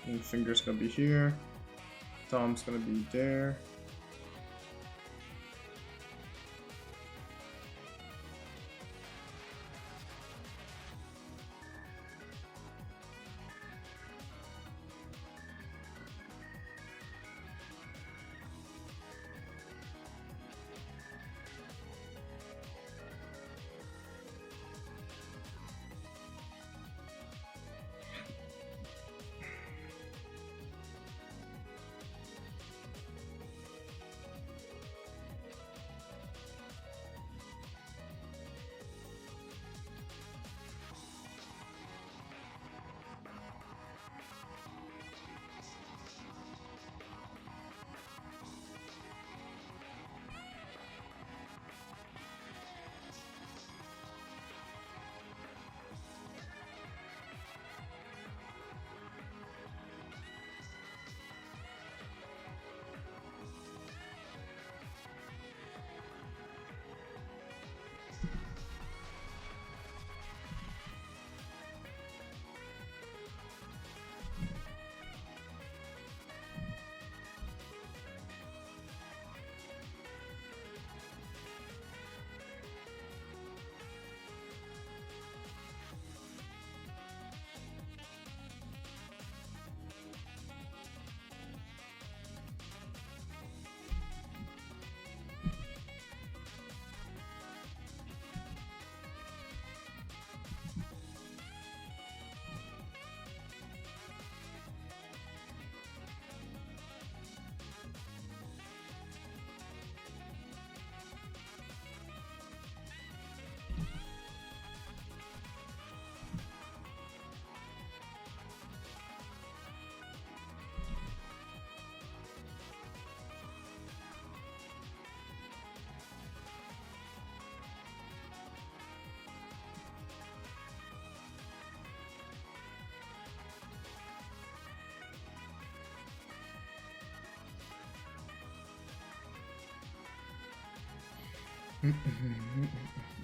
And finger's gonna be here. Thumb's gonna be there.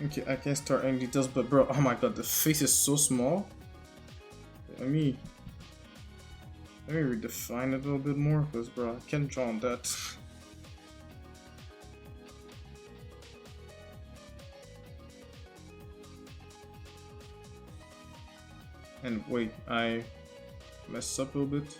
Okay, I can't start any details, but bro, oh my god, the face is so small. Let me let me redefine it a little bit more, because bro, I can't draw on that. And wait, I messed up a little bit.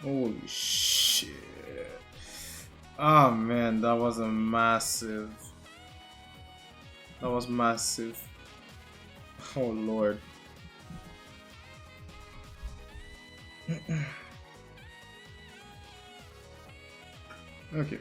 Holy shit. Oh man, that was a massive. That was massive. Oh lord. Okay.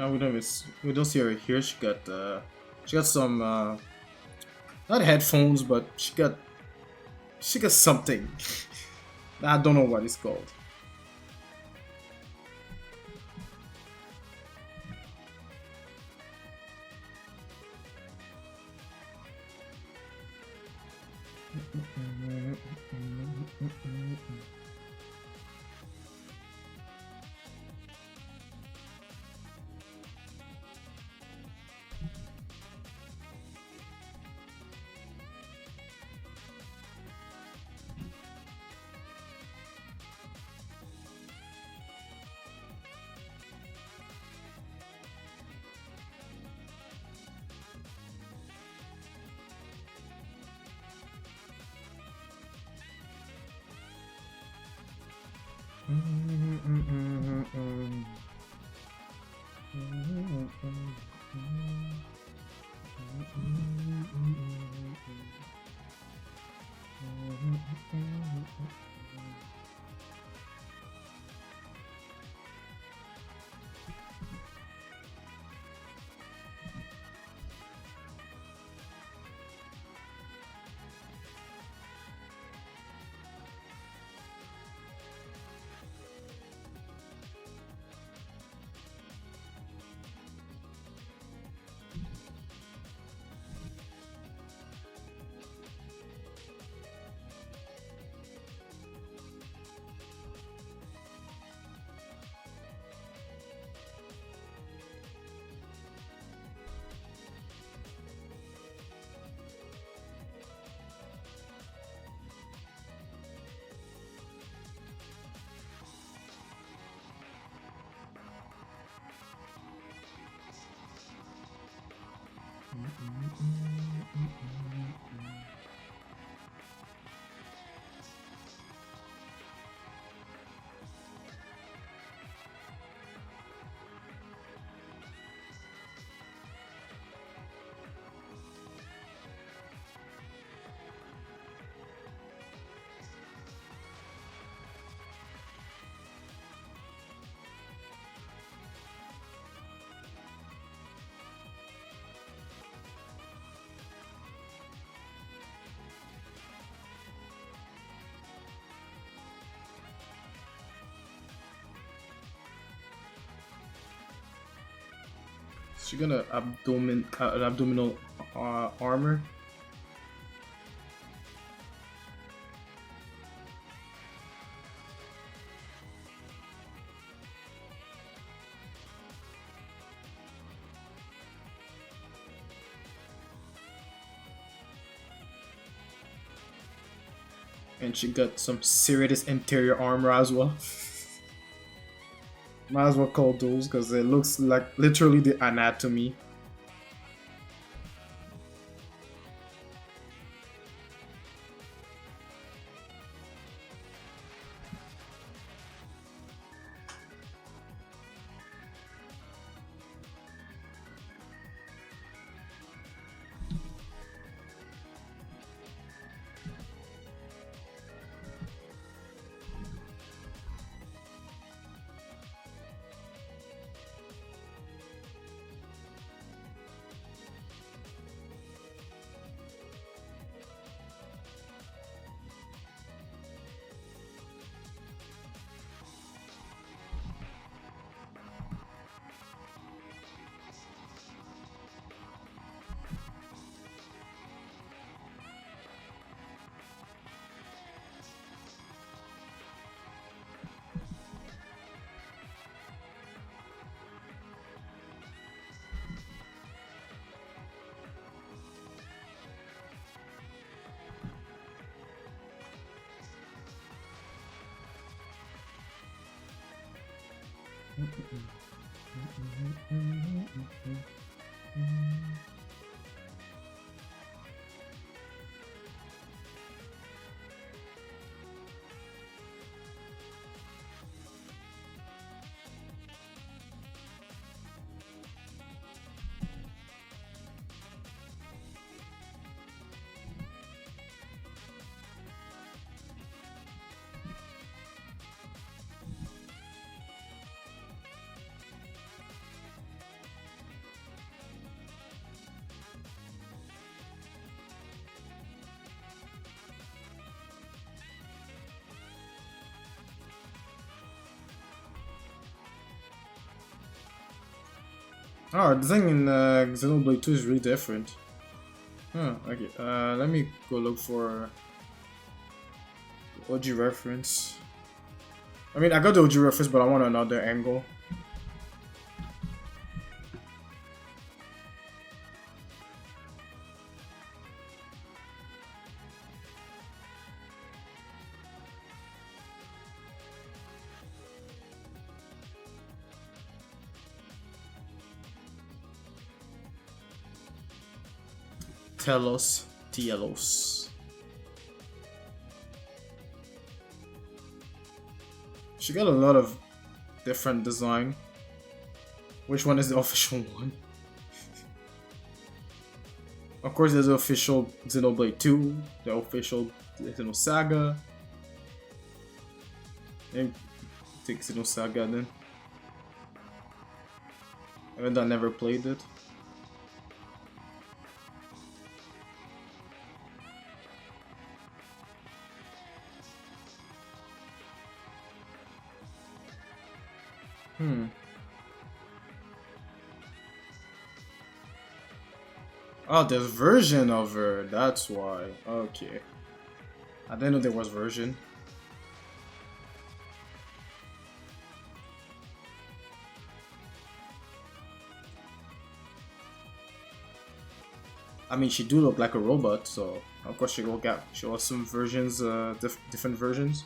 We don't we don't see her here. She got some not headphones, but she got something. I don't know what it's called. She got an abdominal armor. And she got some serious interior armor as well. Might as well call those because it looks like literally the anatomy. Oh, the thing in Xenoblade 2 is really different. Huh, okay. Let me go look for OG reference. I mean, I got the OG reference, but I want another angle. Telos. She got a lot of different design. Which one is the official one? Of course, there's the official Xenoblade 2, the official Xenosaga. Maybe take Xenosaga then. Even though I never played it. Oh, there's version of her. That's why. Okay. I didn't know there was version. I mean, she do look like a robot, so of course she will get some versions, different versions.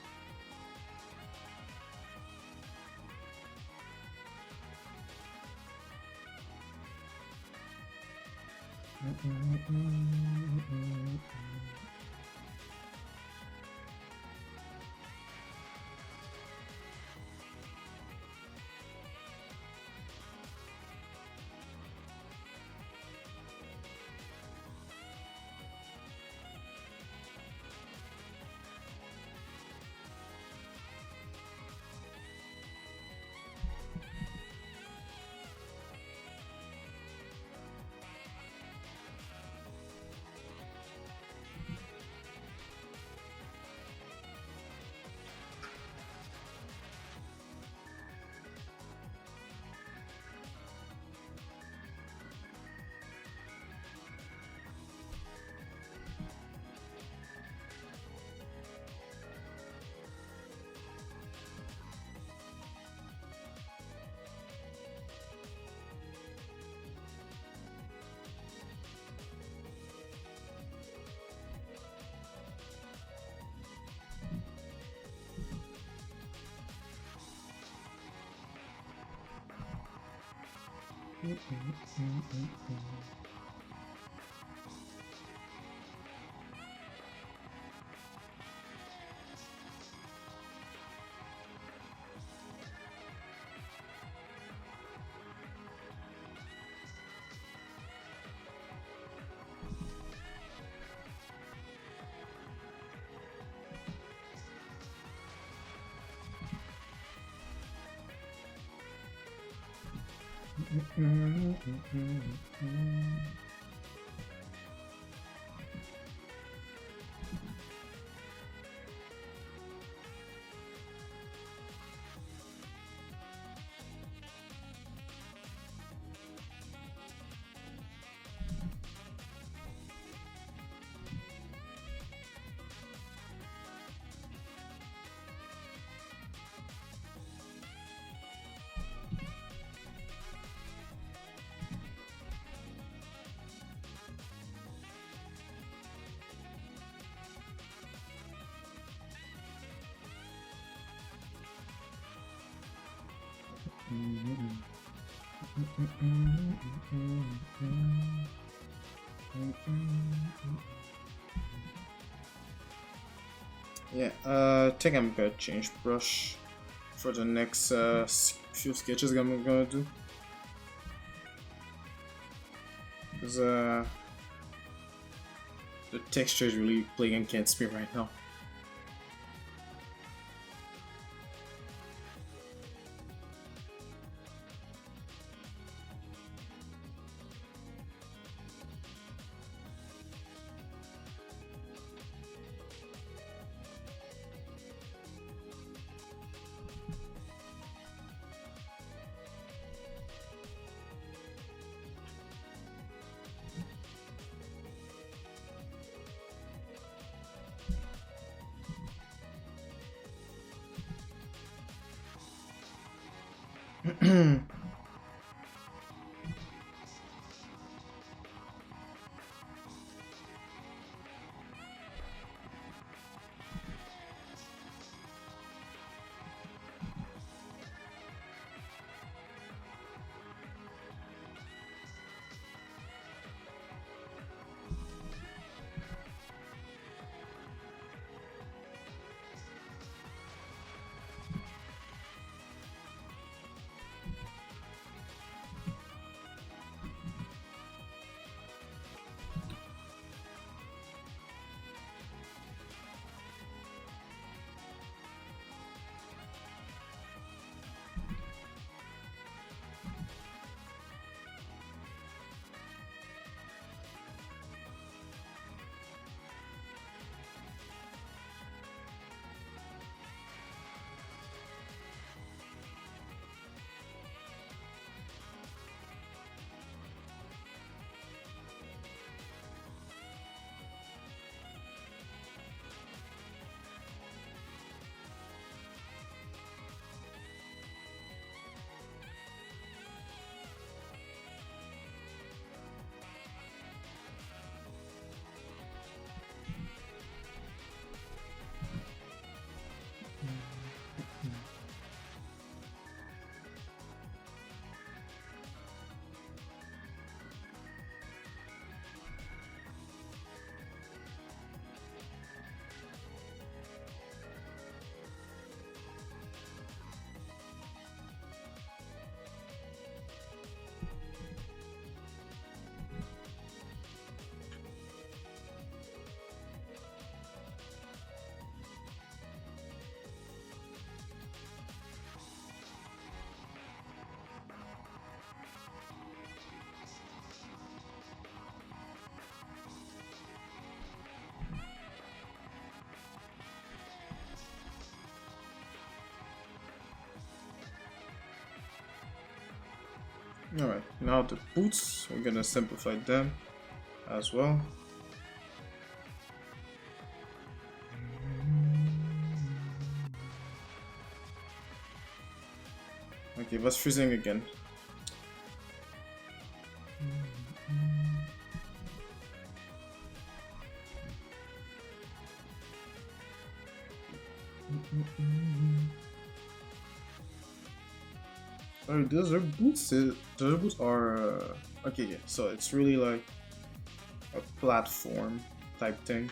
Yeah, I think I'm gonna change brush for the next few sketches I'm gonna do. Because the texture is really playing against me right now. Alright, now the boots, we're gonna simplify them as well. Okay, what's freezing again? Oh, those are boots. Those boots are okay. Yeah, so it's really like a platform type thing.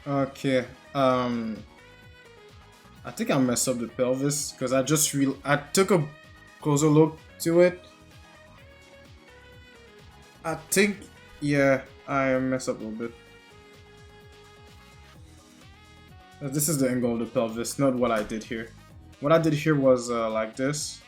Okay. Um, I think I messed up the pelvis because I took a closer look to it. I think, yeah, I messed up a little bit. This is the angle of the pelvis, not what I did here. What I did here was like this.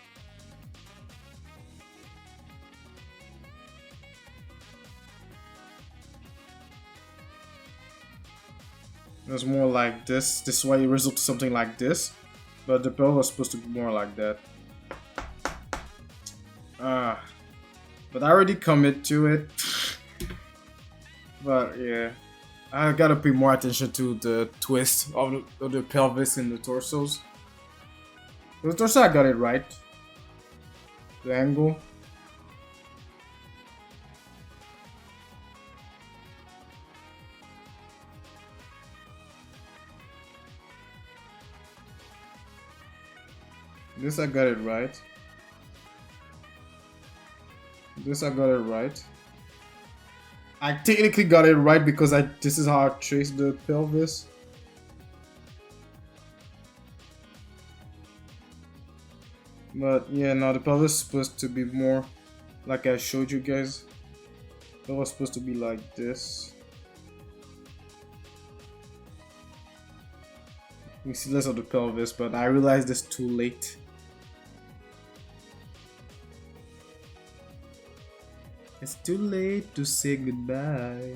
It was more like this. This is why it resulted something like this. But the pelvis was supposed to be more like that. Ah. But I already commit to it. But yeah. I gotta pay more attention to the twist of the pelvis and the torsos. The torso, I got it right. The angle. This I got it right. This I got it right. I technically got it right because this is how I traced the pelvis. But yeah, no, the pelvis is supposed to be more like I showed you guys. It was supposed to be like this. You see less of the pelvis, but I realized this too late. It's too late to say goodbye.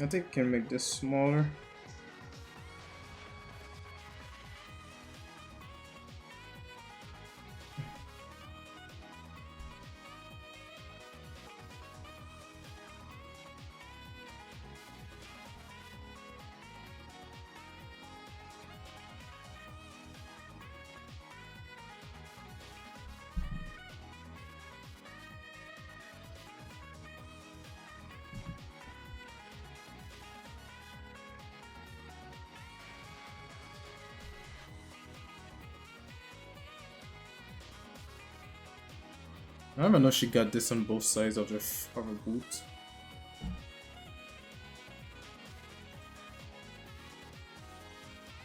I think I can make this smaller. I don't even know she got this on both sides of her boot.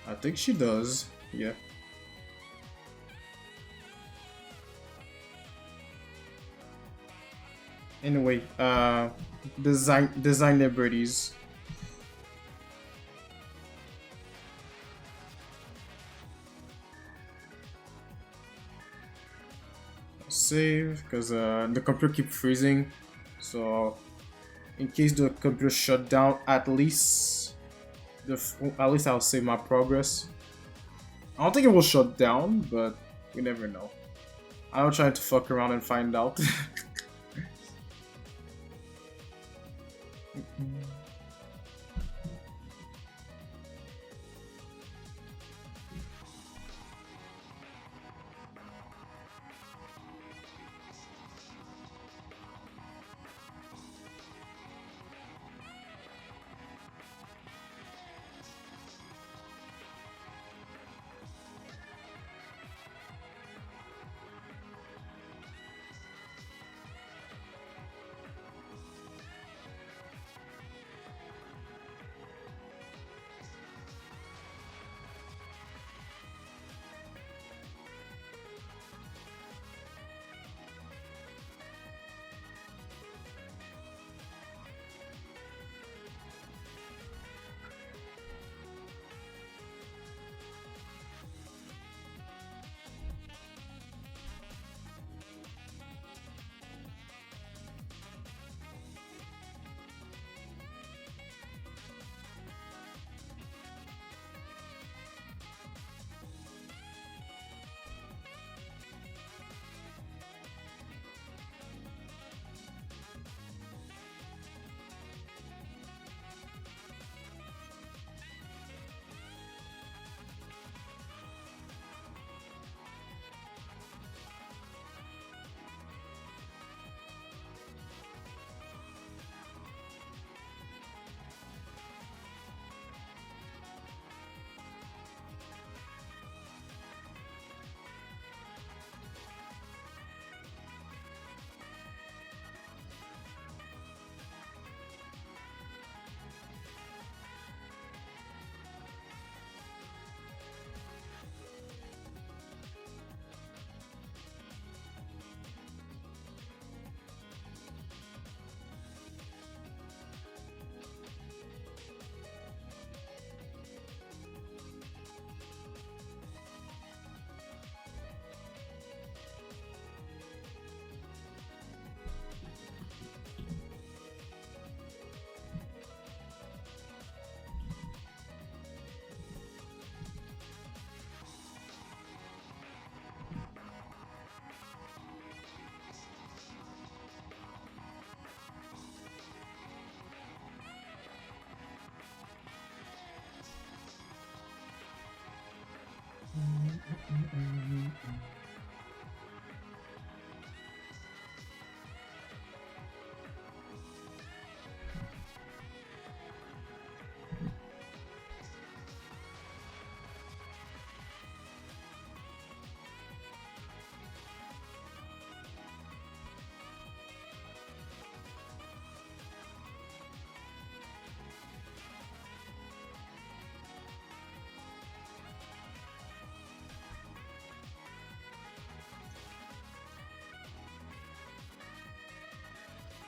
I think she does. Yeah. Anyway, design liberties. save because the computer keep freezing. So in case the computer shut down, at least I'll save my progress. I don't think it will shut down, but we never know. I'll try to fuck around and find out.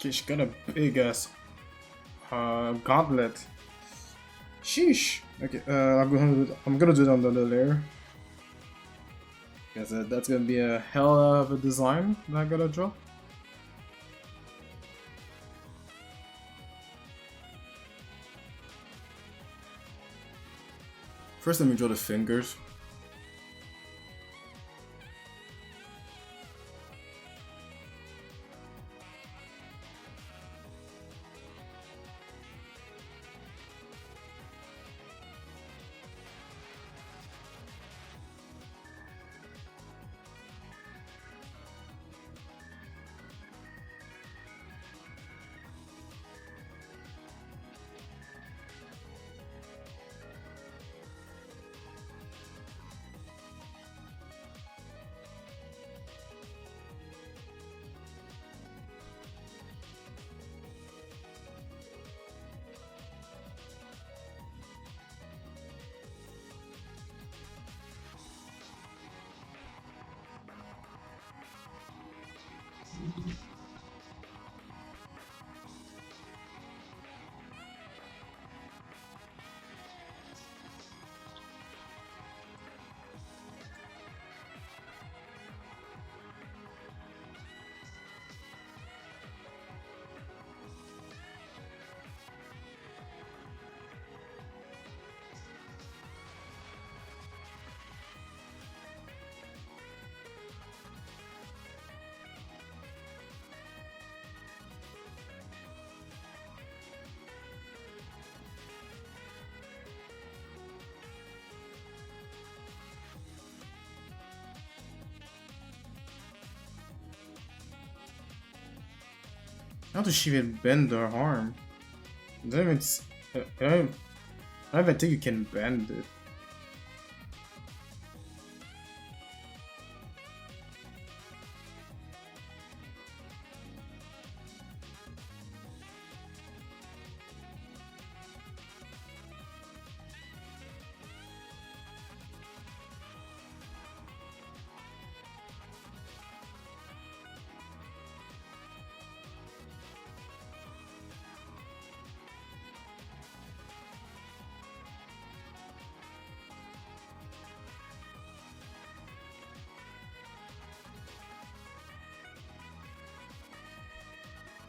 Okay, she got a big ass gauntlet. Sheesh. Okay, I'm gonna do it on the other layer. Because that's gonna be a hell of a design that I gotta draw. First, let me draw the fingers. How does she even bend her arm? I don't even, I don't even think you can bend it.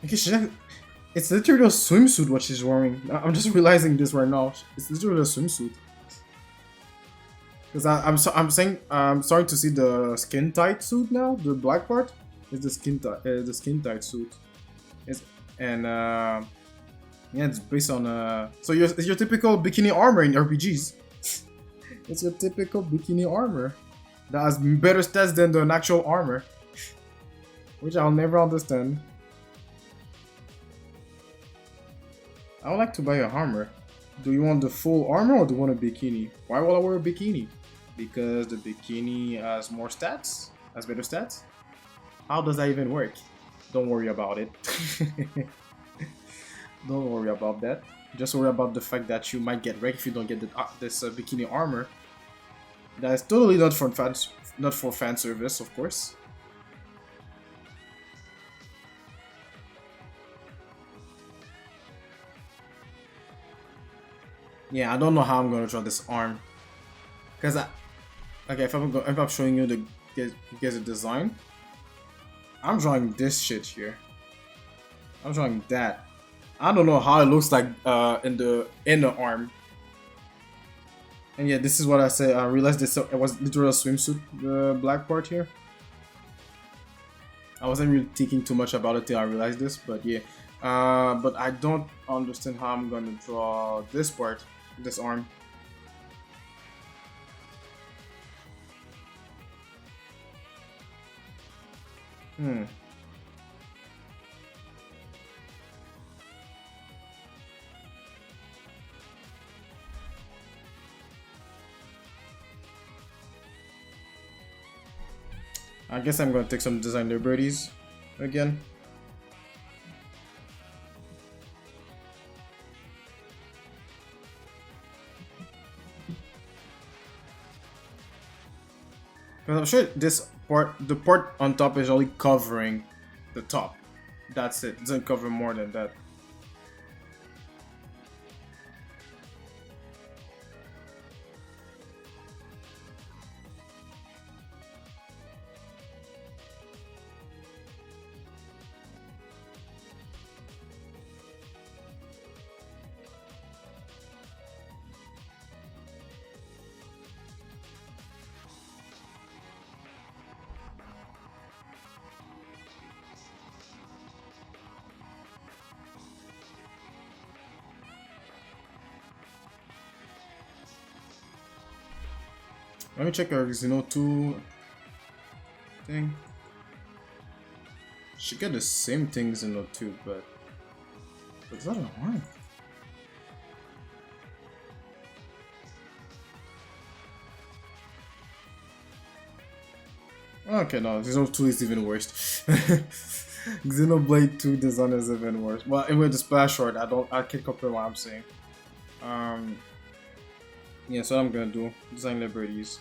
Okay, it's literally a swimsuit what she's wearing. I'm just realizing this right now. It's literally a swimsuit. Because I'm starting to see the skin tight suit now. The black part is the skin tight suit. It's, and yeah, it's based on so it's your typical bikini armor in RPGs. It's your typical bikini armor that has better stats than the actual armor, which I'll never understand. I would like to buy a armor. Do you want the full armor or do you want a bikini? Why will I wear a bikini? Because the bikini has more stats? Has better stats? How does that even work? Don't worry about it. Don't worry about that. Just worry about the fact that you might get wrecked if you don't get this bikini armor. That is totally not for fan service, of course. Yeah, I don't know how I'm gonna draw this arm, cause okay, if I'm showing you the guys a design, I'm drawing this shit here. I'm drawing that. I don't know how it looks like in the arm. And yeah, this is what I said. I realized this it was literally a swimsuit, the black part here. I wasn't really thinking too much about it till I realized this, but yeah. But I don't understand how I'm gonna draw this part, this arm. Hmm. I guess I'm gonna take some design liberties again. Because I'm sure this part, the part on top is only covering the top. That's it. It doesn't cover more than that. Let me check our Xeno 2 thing. She got the same thing Xeno 2, but it's not an arm. Okay, no, Xeno 2 is even worse. Xenoblade 2 design is even worse. Well, anyway, the splash short, I can't compare what I'm saying. Um, yeah, so I'm gonna do design liberties.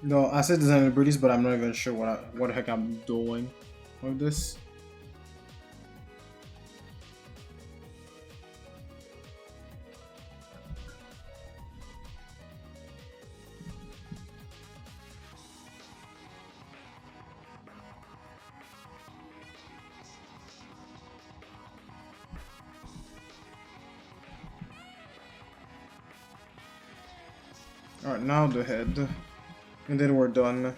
No, I said design abilities, but I'm not even sure what the heck I'm doing with this. Alright, now the head. And then we're done.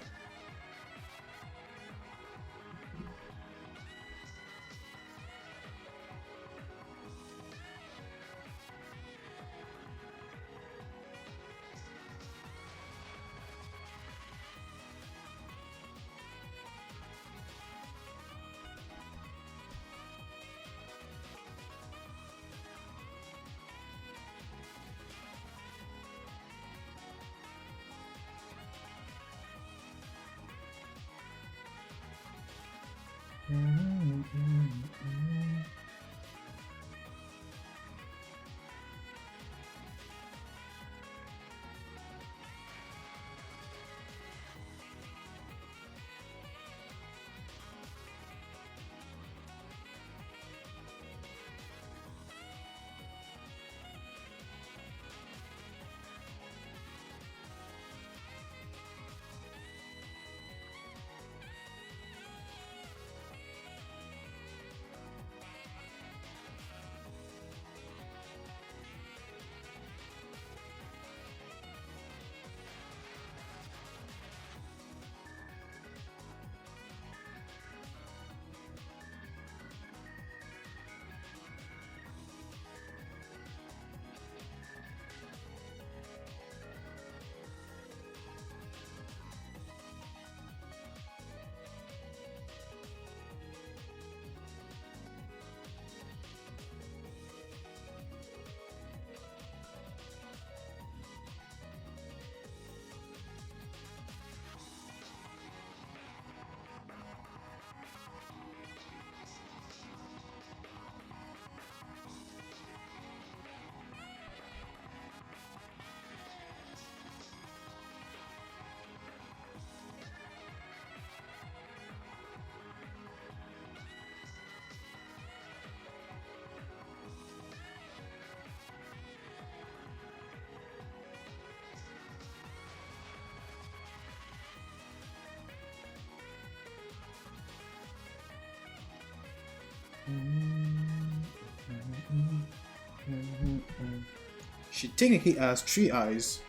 She technically has three eyes,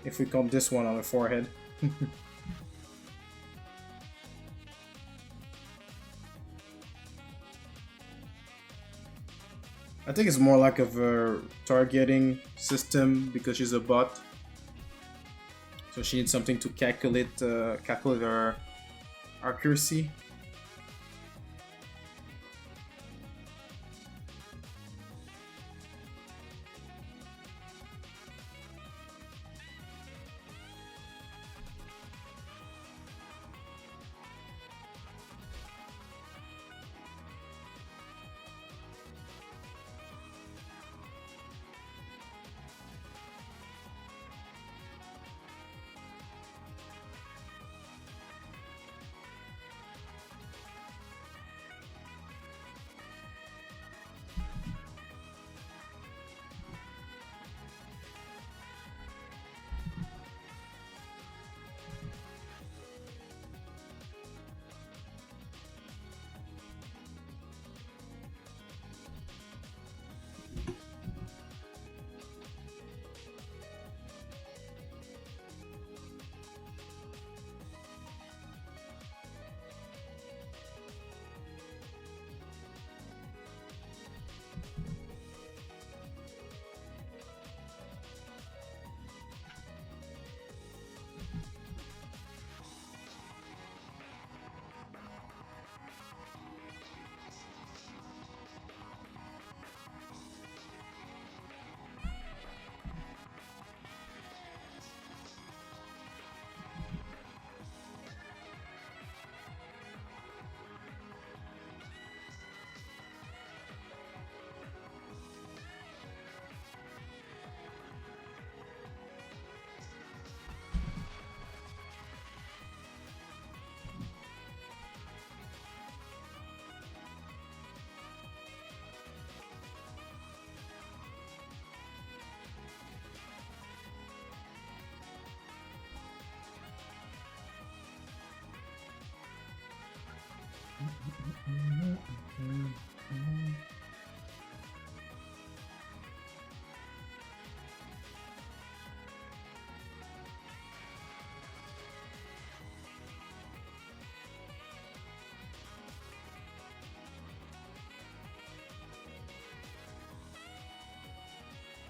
if we count this one on the forehead. I think it's more like of a targeting system because she's a bot. So she needs something to calculate her accuracy.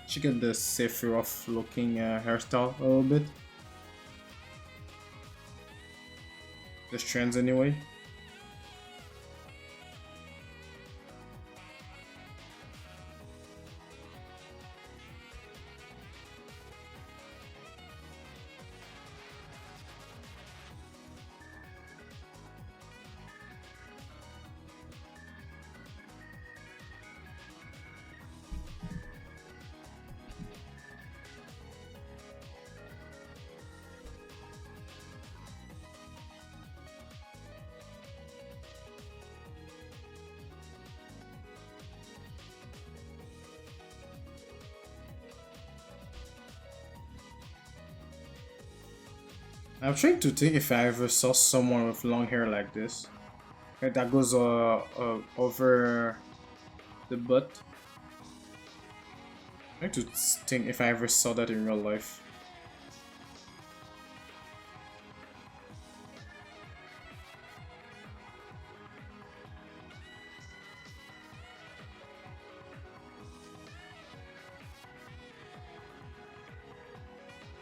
She get the Sephiroth looking hairstyle a little bit. The strands anyway. I'm trying to think if I ever saw someone with long hair like this. That goes over the butt. I'm trying to think if I ever saw that in real life.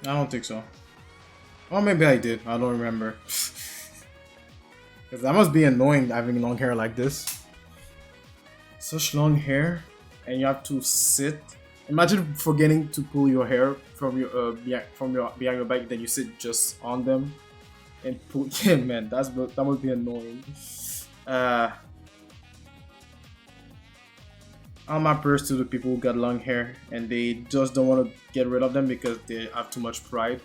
I don't think so. Or maybe I did. I don't remember. Because that must be annoying having long hair like this. Such long hair, and you have to sit. Imagine forgetting to pull your hair from your behind your back, then you sit just on them and pull. Yeah, man, that would be annoying. Uh, all my prayers to the people who got long hair and they just don't want to get rid of them because they have too much pride.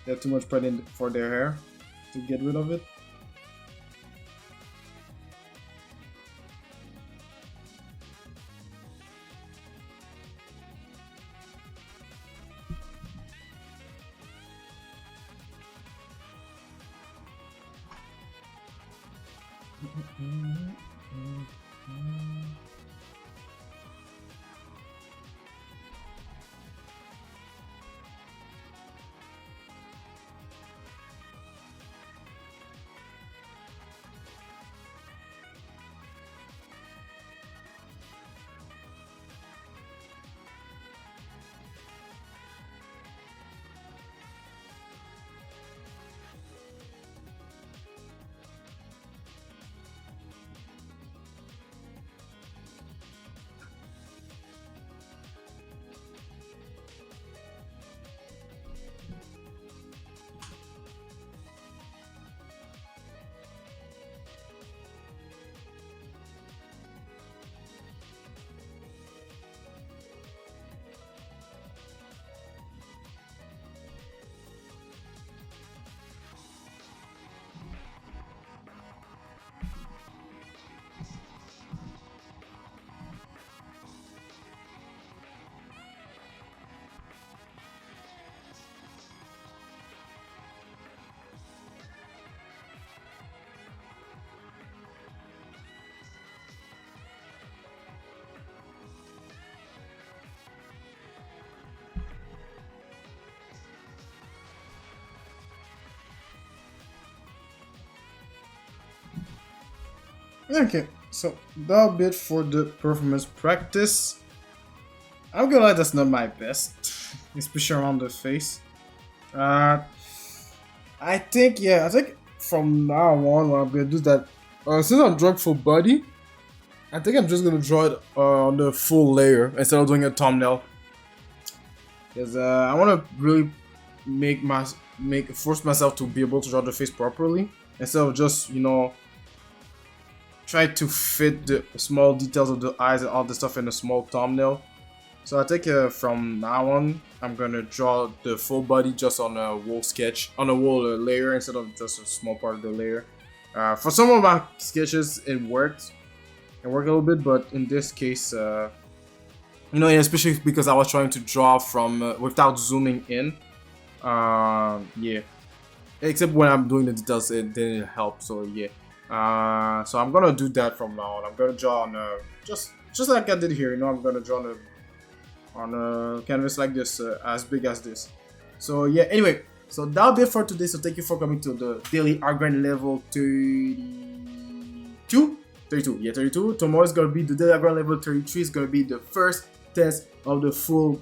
They have too much pride for their hair to get rid of it. Okay, so that'll be it for the performance practice. I'm gonna lie, that's not my best, especially around the face. Uh, I think from now on, what I'm gonna do is that since I'm drawing full body, I think I'm just gonna draw it on the full layer instead of doing a thumbnail. Because I want to really force myself to be able to draw the face properly instead of just try to fit the small details of the eyes and all the stuff in a small thumbnail. So I think from now on, I'm gonna draw the full body just on a whole sketch, on a whole layer instead of just a small part of the layer. For some of my sketches, it worked a little bit, but in this case, especially because I was trying to draw from without zooming in. Yeah. Except when I'm doing the details, it didn't help. So yeah. So I'm gonna do that from now on. I'm gonna draw on just like I did here. You know, I'm gonna draw on a canvas like this, as big as this. So yeah. Anyway, so that'll be it for today. So thank you for coming to the daily art grind level 32. 32. Yeah, 32. Tomorrow is gonna be the daily art grind level 33. Is gonna be the first test of the full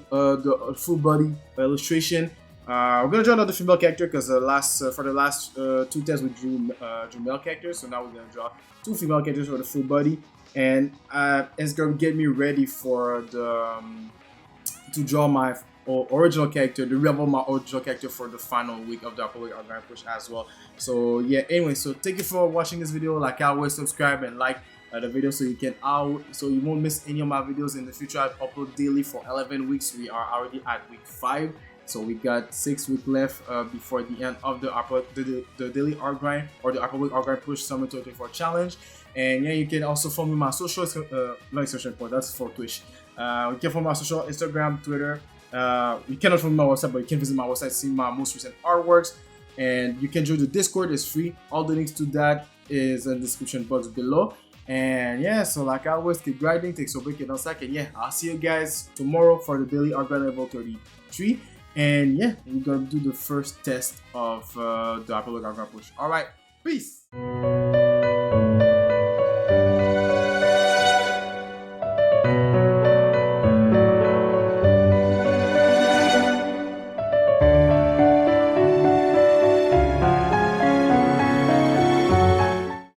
full body illustration. We're gonna draw another female character because for the last two tests we drew male characters, so now we're gonna draw two female characters for the full body, and it's gonna get me ready for the to draw my original character, the reveal my original character for the final week of the Upper Art Grind push as well. So yeah, anyway, so thank you for watching this video. Like always, subscribe and like the video so you won't miss any of my videos in the future. I upload daily for 11 weeks. We are already at week 5. So we got 6 weeks left before the end of the daily art grind or the Upper Week art grind push summer 2024 challenge. And yeah, you can also follow me on my social, not social report, that's for Twitch. You can follow my social, Instagram, Twitter. You cannot follow my website, but you can visit my website, see my most recent artworks, and you can join the Discord. It's free. All the links to that is in the description box below. And yeah, so like I always, keep grinding, take a break, and on second. Yeah, I'll see you guys tomorrow for the daily art grind level 33. And yeah, we're gonna do the first test of the Apollo Art Grind push. All right, peace.